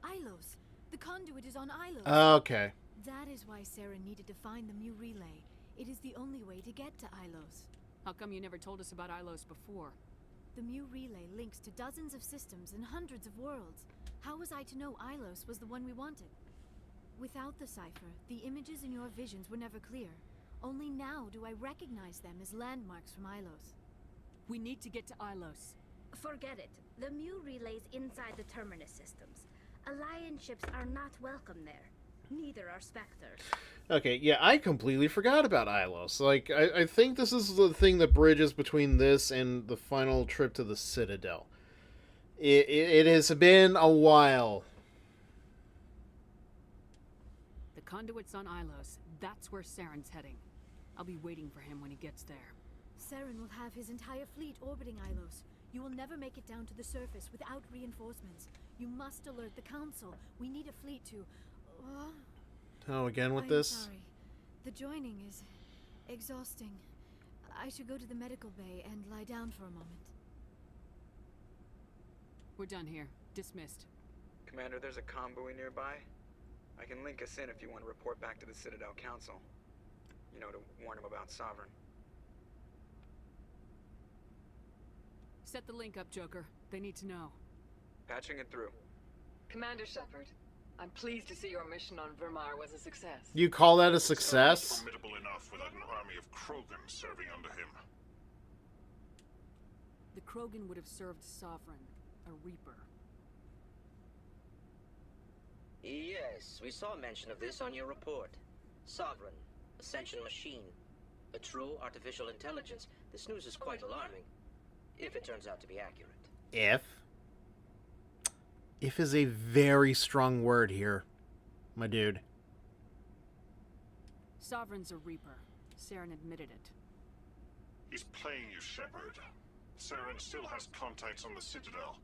Ilos! The conduit is on Ilos! Okay. That is why Sarah needed to find the Mu relay. It is the only way to get to Ilos. How come you never told us about Ilos before? The Mu relay links to dozens of systems and hundreds of worlds. How was I to know Ilos was the one we wanted? Without the cipher, the images in your visions were never clear. Only now do I recognize them as landmarks from Ilos. We need to get to Ilos. Forget it. The Mu relay's inside the Terminus systems. Alliance ships are not welcome there. Neither are Spectres. Okay, yeah, I completely forgot about Ilos. Like, I think this is the thing that bridges between this and the final trip to the Citadel. It has been a while. The conduit's on Ilos. That's where Saren's heading. I'll be waiting for him when he gets there. Saren will have his entire fleet orbiting Ilos. You will never make it down to the surface without reinforcements. You must alert the Council. We need a fleet to... Oh, again with I'm this? sorry. The joining is exhausting. I should go to the medical bay and lie down for a moment. We're done here. Dismissed. Commander, there's a convoy nearby. I can link us in if you want to report back to the Citadel Council. You know, to warn them about Sovereign. Set the link up, Joker. They need to know. Patching it through. Commander Shepard, I'm pleased to see your mission on Virmire was a success. You call that a success? Formidable enough without an army of Krogan serving under him. The Krogan would have served Sovereign, a Reaper. Yes, we saw mention of this on your report. Sovereign, Ascension machine, a true artificial intelligence. This news is quite alarming, if it turns out to be accurate. If is a very strong word here, my dude. Sovereign's a Reaper. Saren admitted it. He's playing you, Shepard. Saren still has contacts on the Citadel.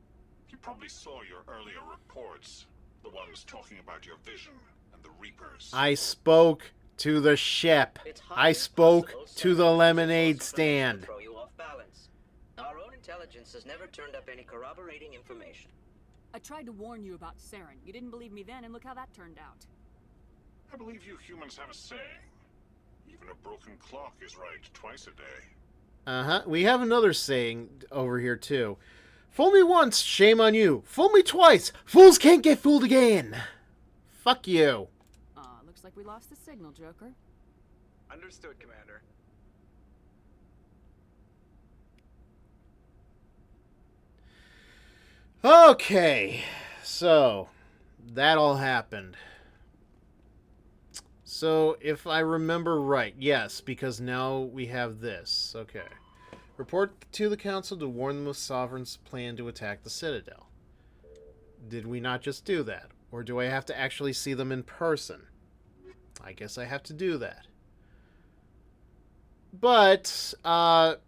You probably saw your earlier reports. The ones talking about your vision and the Reapers. I spoke to the ship. I spoke to the lemonade stand. Throw you off balance. Our own intelligence has never turned up any corroborating information. I tried to warn you about Saren. You didn't believe me then, and look how that turned out. I believe you humans have a saying. Even a broken clock is right twice a day. Uh-huh. We have another saying over here, too. Fool me once, shame on you. Fool me twice, fools can't get fooled again. Fuck you. Looks like we lost the signal, Joker. Understood, Commander. Okay, so that all happened. So if I remember right, yes, because now we have this. Okay. Report to the Council to warn them of Sovereign's plan to attack the Citadel. Did we not just do that? Or do I have to actually see them in person? I guess I have to do that. But, God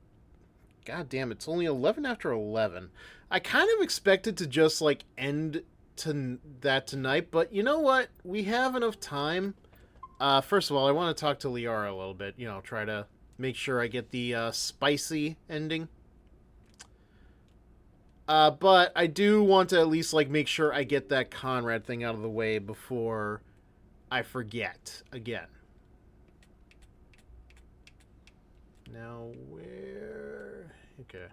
damn, it's only 11 after 11. I kind of expected to just, like, end that tonight, but you know what? We have enough time. First of all, I want to talk to Liara a little bit. You know, try to make sure I get the spicy ending. But I do want to at least, like, make sure I get that Conrad thing out of the way before I forget again. Now, where... Okay.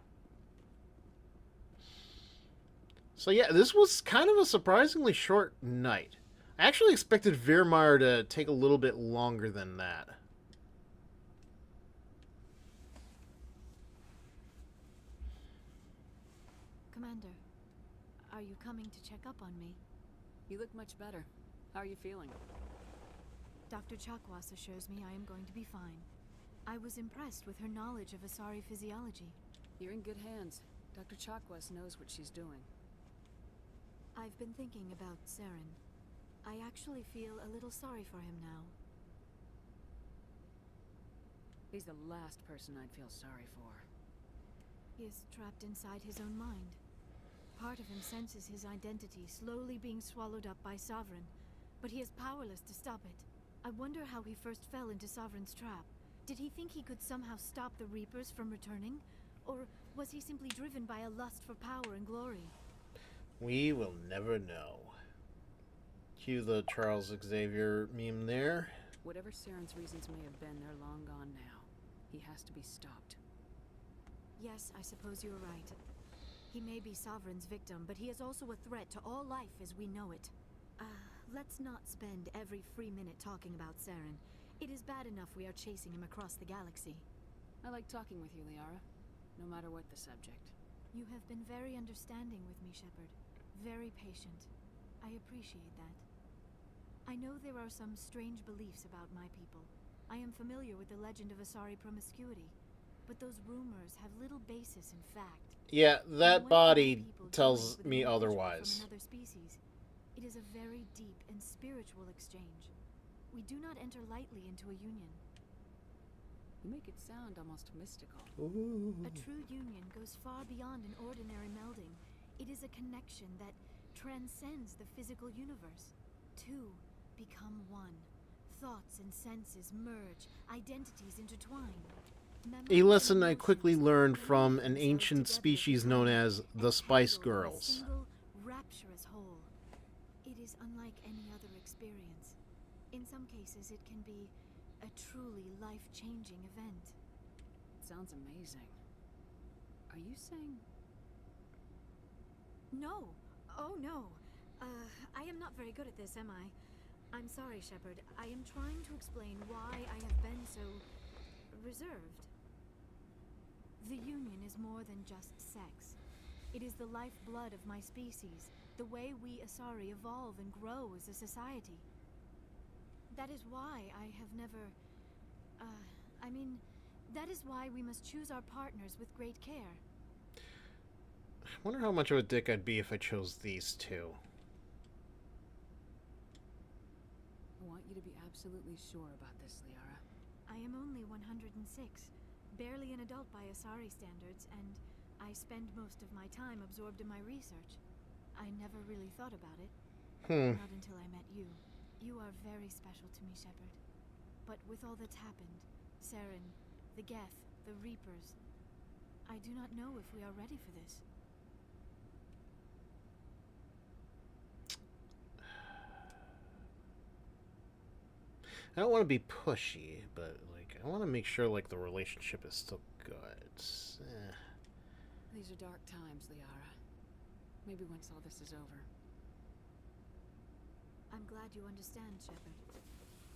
So yeah, this was kind of a surprisingly short night. I actually expected Virmire to take a little bit longer than that. Commander, are you coming to check up on me? You look much better. How are you feeling? Dr. Chakwas assures me I am going to be fine. I was impressed with her knowledge of Asari physiology. You're in good hands. Dr. Chakwas knows what she's doing. I've been thinking about Saren. I actually feel a little sorry for him now. He's the last person I'd feel sorry for. He is trapped inside his own mind. Part of him senses his identity slowly being swallowed up by Sovereign, but he is powerless to stop it. I wonder how he first fell into Sovereign's trap. Did he think he could somehow stop the Reapers from returning? Or was he simply driven by a lust for power and glory? We will never know. Cue the Charles Xavier meme there. Whatever Saren's reasons may have been, they're long gone now. He has to be stopped. Yes, I suppose you're right. He may be Sovereign's victim, but he is also a threat to all life as we know it. Let's not spend every free minute talking about Saren. It is bad enough we are chasing him across the galaxy. I like talking with you, Liara. No matter what the subject. You have been very understanding with me, Shepard. Very patient. I appreciate that. I know there are some strange beliefs about my people. I am familiar with the legend of Asari promiscuity, but those rumors have little basis in fact. Yeah, that body tells me otherwise. From another species. It is a very deep and spiritual exchange. We do not enter lightly into a union. You make it sound almost mystical. Ooh. A true union goes far beyond an ordinary melding. It is a connection that transcends the physical universe. Two become one. Thoughts and senses merge, identities intertwine. A lesson I quickly learned from an ancient species known as the Spice Girls. Single, rapturous whole. It is unlike any other experience. In some cases, it can be a truly life-changing event. Sounds amazing. Are you saying... No. Oh, no. I am not very good at this, am I? I'm sorry, Shepard. I am trying to explain why I have been so... reserved. The Union is more than just sex. It is the lifeblood of my species, the way we Asari evolve and grow as a society. That is why I have never... that is why we must choose our partners with great care. I wonder how much of a dick I'd be if I chose these two. I want you to be absolutely sure about this, Liara. I am only 106, barely an adult by Asari standards, and I spend most of my time absorbed in my research. I never really thought about it. Not until I met you. You are very special to me, Shepard. But with all that's happened, Saren, the Geth, the Reapers, I do not know if we are ready for this. I don't want to be pushy, but like I want to make sure like the relationship is still good. These are dark times, Liara. Maybe once all this is over. I'm glad you understand, Shepard.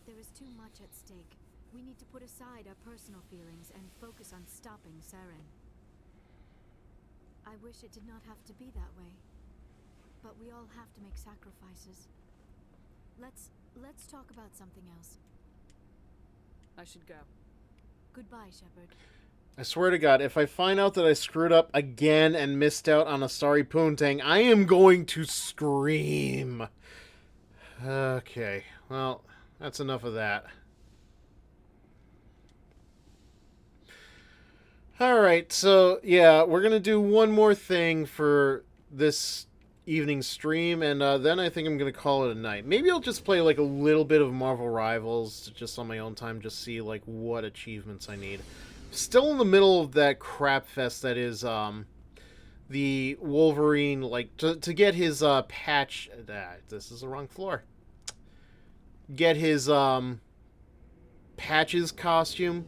There is too much at stake. We need to put aside our personal feelings and focus on stopping Saren. I wish it did not have to be that way. But we all have to make sacrifices. Let's talk about something else. I should go. Goodbye, Shepard. I swear to God, if I find out that I screwed up again and missed out on a Starry Poontang, I am going to scream. Okay, well, that's enough of that. Alright, so, yeah, we're gonna do one more thing for this evening's stream, and then I think I'm gonna call it a night. Maybe I'll just play, like, a little bit of Marvel Rivals, just on my own time, just see, like, what achievements I need. Still in the middle of that crap fest that is, the Wolverine, like, to get his, patch... this is the wrong floor. Get his, Patches costume.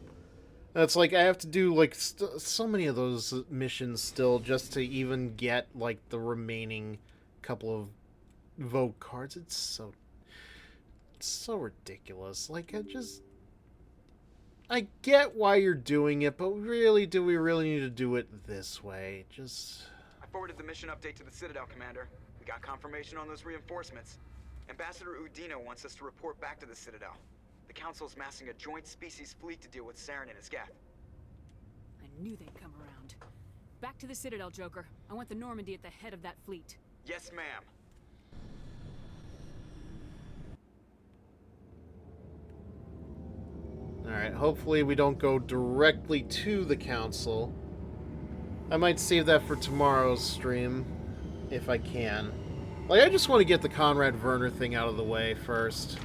It's like, I have to do, like, so many of those missions still just to even get, like, the remaining couple of Vogue cards. It's so ridiculous. Like, I get why you're doing it, but really, do we really need to do it this way? I forwarded the mission update to the Citadel, Commander. We got confirmation on those reinforcements. Ambassador Udina wants us to report back to the Citadel. The Council's massing a joint species fleet to deal with Saren and his Geth. I knew they'd come around. Back to the Citadel, Joker. I want the Normandy at the head of that fleet. Yes, ma'am. Alright, hopefully we don't go directly to the Council. I might save that for tomorrow's stream, if I can. Like, I just want to get the Conrad Werner thing out of the way first.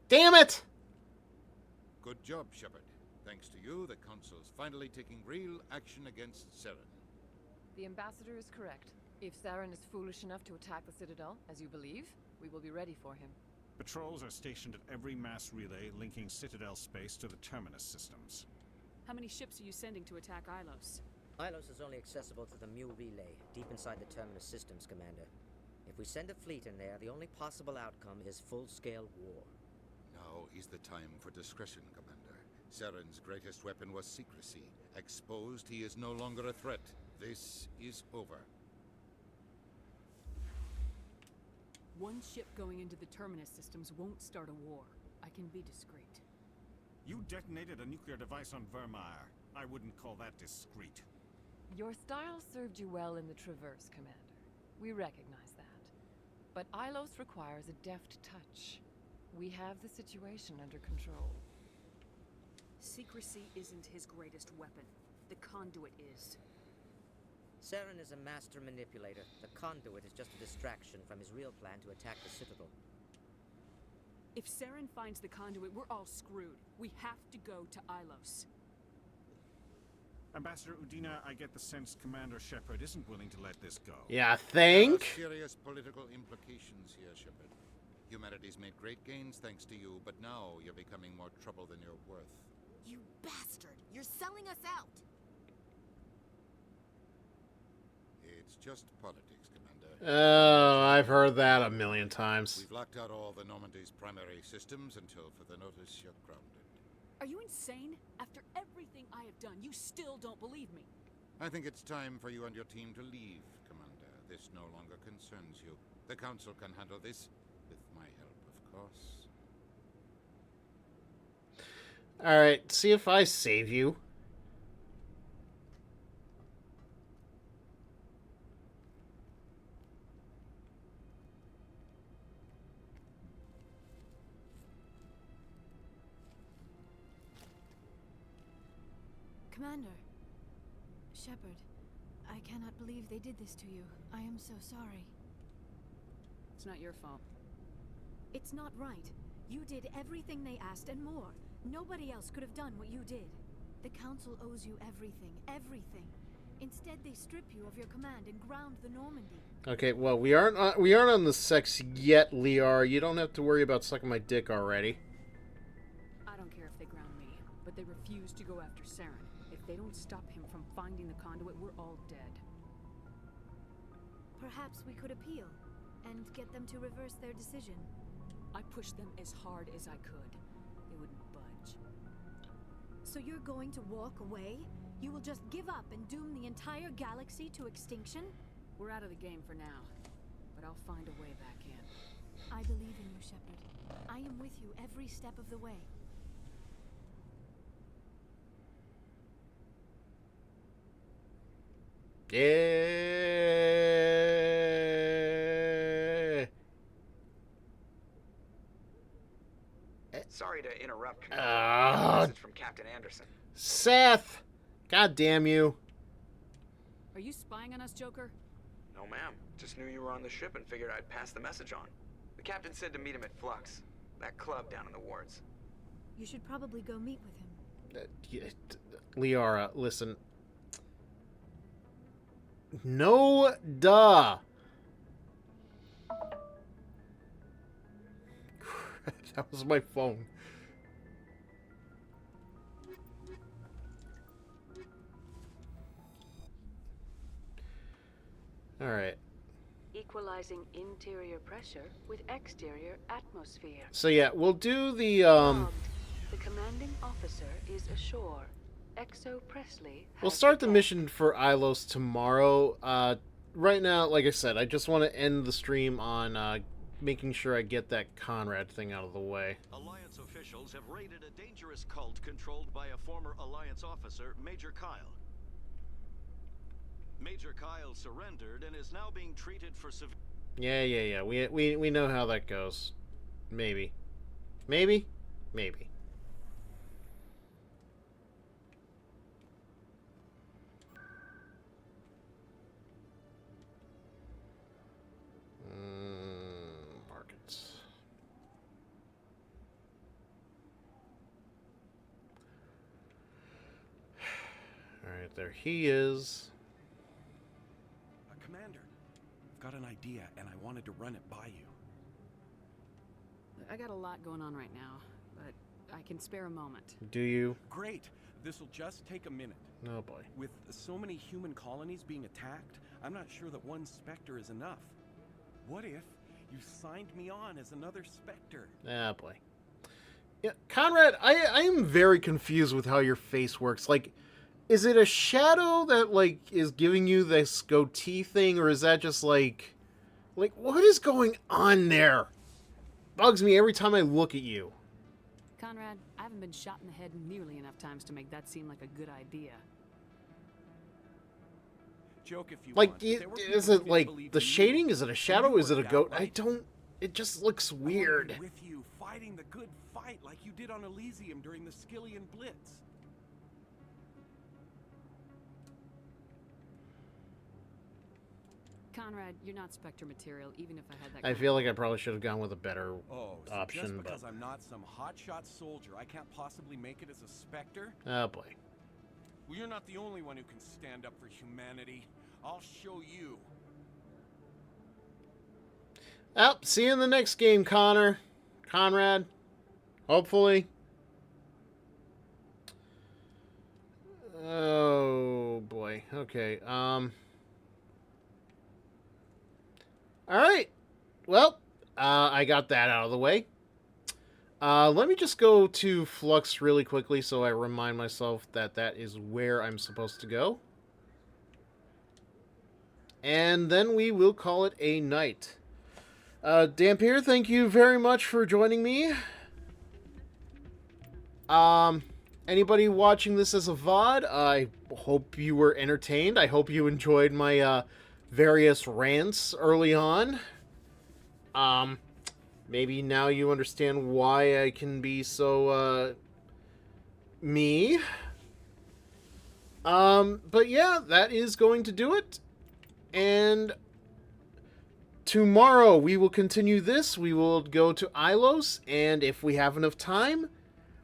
Damn it! Good job, Shepard. Thanks to you, the Council's finally taking real action against Saren. The Ambassador is correct. If Saren is foolish enough to attack the Citadel, as you believe, we will be ready for him. Patrols are stationed at every mass relay linking Citadel space to the Terminus systems. How many ships are you sending to attack Ilos? Ilos is only accessible to the Mu relay, deep inside the Terminus systems, Commander. If we send a fleet in there, the only possible outcome is full-scale war. Now is the time for discretion, Commander. Saren's greatest weapon was secrecy. Exposed, he is no longer a threat. This is over. One ship going into the Terminus systems won't start a war. I can be discreet. You detonated a nuclear device on Virmire. I wouldn't call that discreet. Your style served you well in the Traverse, Commander. We recognize that. But Ilos requires a deft touch. We have the situation under control. Secrecy isn't his greatest weapon. The conduit is. Saren is a master manipulator. The conduit is just a distraction from his real plan to attack the Citadel. If Saren finds the conduit, we're all screwed. We have to go to Ilos. Ambassador Udina, I get the sense Commander Shepard isn't willing to let this go. Yeah, think? There are serious political implications here, Shepard. Humanity's made great gains thanks to you, but now you're becoming more trouble than you're worth. You bastard! You're selling us out! It's just politics, Commander. Oh, I've heard that a million times. We've locked out all the Normandy's primary systems until further notice you're grounded. Are you insane? After everything I have done, you still don't believe me. I think it's time for you and your team to leave, Commander. This no longer concerns you. The Council can handle this, with my help, of course. Alright, see if I save you. Commander. Shepard, I cannot believe they did this to you. I am so sorry. It's not your fault. It's not right. You did everything they asked and more. Nobody else could have done what you did. The Council owes you everything. Everything. Instead, they strip you of your command and ground the Normandy. Okay, well, we aren't on the sex yet, Liara. You don't have to worry about sucking my dick already. I don't care if they ground me, but they refuse to go after Saren. If they don't stop him from finding the conduit, we're all dead. Perhaps we could appeal and get them to reverse their decision. I pushed them as hard as I could. They wouldn't budge. So you're going to walk away? You will just give up and doom the entire galaxy to extinction? We're out of the game for now, but I'll find a way back in. I believe in you, Shepard. I am with you every step of the way. Yeah. Sorry to interrupt, Commander. Message from Captain Anderson. Seth! God damn you. Are you spying on us, Joker? No, ma'am. Just knew you were on the ship and figured I'd pass the message on. The captain said to meet him at Flux, that club down in the wards. You should probably go meet with him. Liara, listen. No, duh. That was my phone. All right. Equalizing interior pressure with exterior atmosphere. So yeah, we'll do the The commanding officer is ashore. Exo Presley. We'll start the mission for Ilos tomorrow. Right now, like I said, I just want to end the stream on making sure I get that Conrad thing out of the way. Alliance officials have raided a dangerous cult controlled by a former Alliance officer, Major Kyle. Major Kyle surrendered and is now being treated for severe... Yeah. We know how that goes. Maybe. Maybe? Maybe. Markets. Alright, there he is. Commander, I've got an idea and I wanted to run it by you. I got a lot going on right now, but I can spare a moment. Do you? Great. This'll just take a minute. Oh boy. With so many human colonies being attacked, I'm not sure that one Spectre is enough. What if you signed me on as another Spectre? Ah, boy. Yeah, Conrad, I am very confused with how your face works. Like, is it a shadow that, like, is giving you this goatee thing, or is that just, like, what is going on there? Bugs me every time I look at you. Conrad, I haven't been shot in the head nearly enough times to make that seem like a good idea. Joke if you like, want. is it, like, the shading? Is it a shadow? Is it a goat? I don't... It just looks weird. With you, fighting the good fight like you did on Elysium during the Skillian Blitz. Conrad, you're not Spectre material, even if I had that. I feel like I probably should have gone with a better option. Just because I'm not some hotshot soldier, I can't possibly make it as a Spectre? Oh, boy. Well, you're not the only one who can stand up for humanity. I'll show you. Oh, see you in the next game, Conrad. Hopefully. Oh, boy. Okay, Alright. Well, I got that out of the way. Let me just go to Flux really quickly so I remind myself that that is where I'm supposed to go. And then we will call it a night. Dampier, thank you very much for joining me. Anybody watching this as a VOD, I hope you were entertained. I hope you enjoyed my, various rants early on. Maybe now you understand why I can be so, me. But yeah, that is going to do it. And tomorrow we will continue this. We will go to Ilos, and if we have enough time,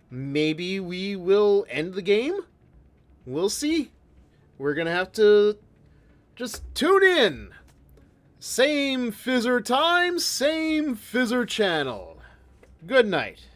maybe we will end the game. We'll see. We're gonna have to just tune in. Same Fizzer time, same Fizzer channel. Good night.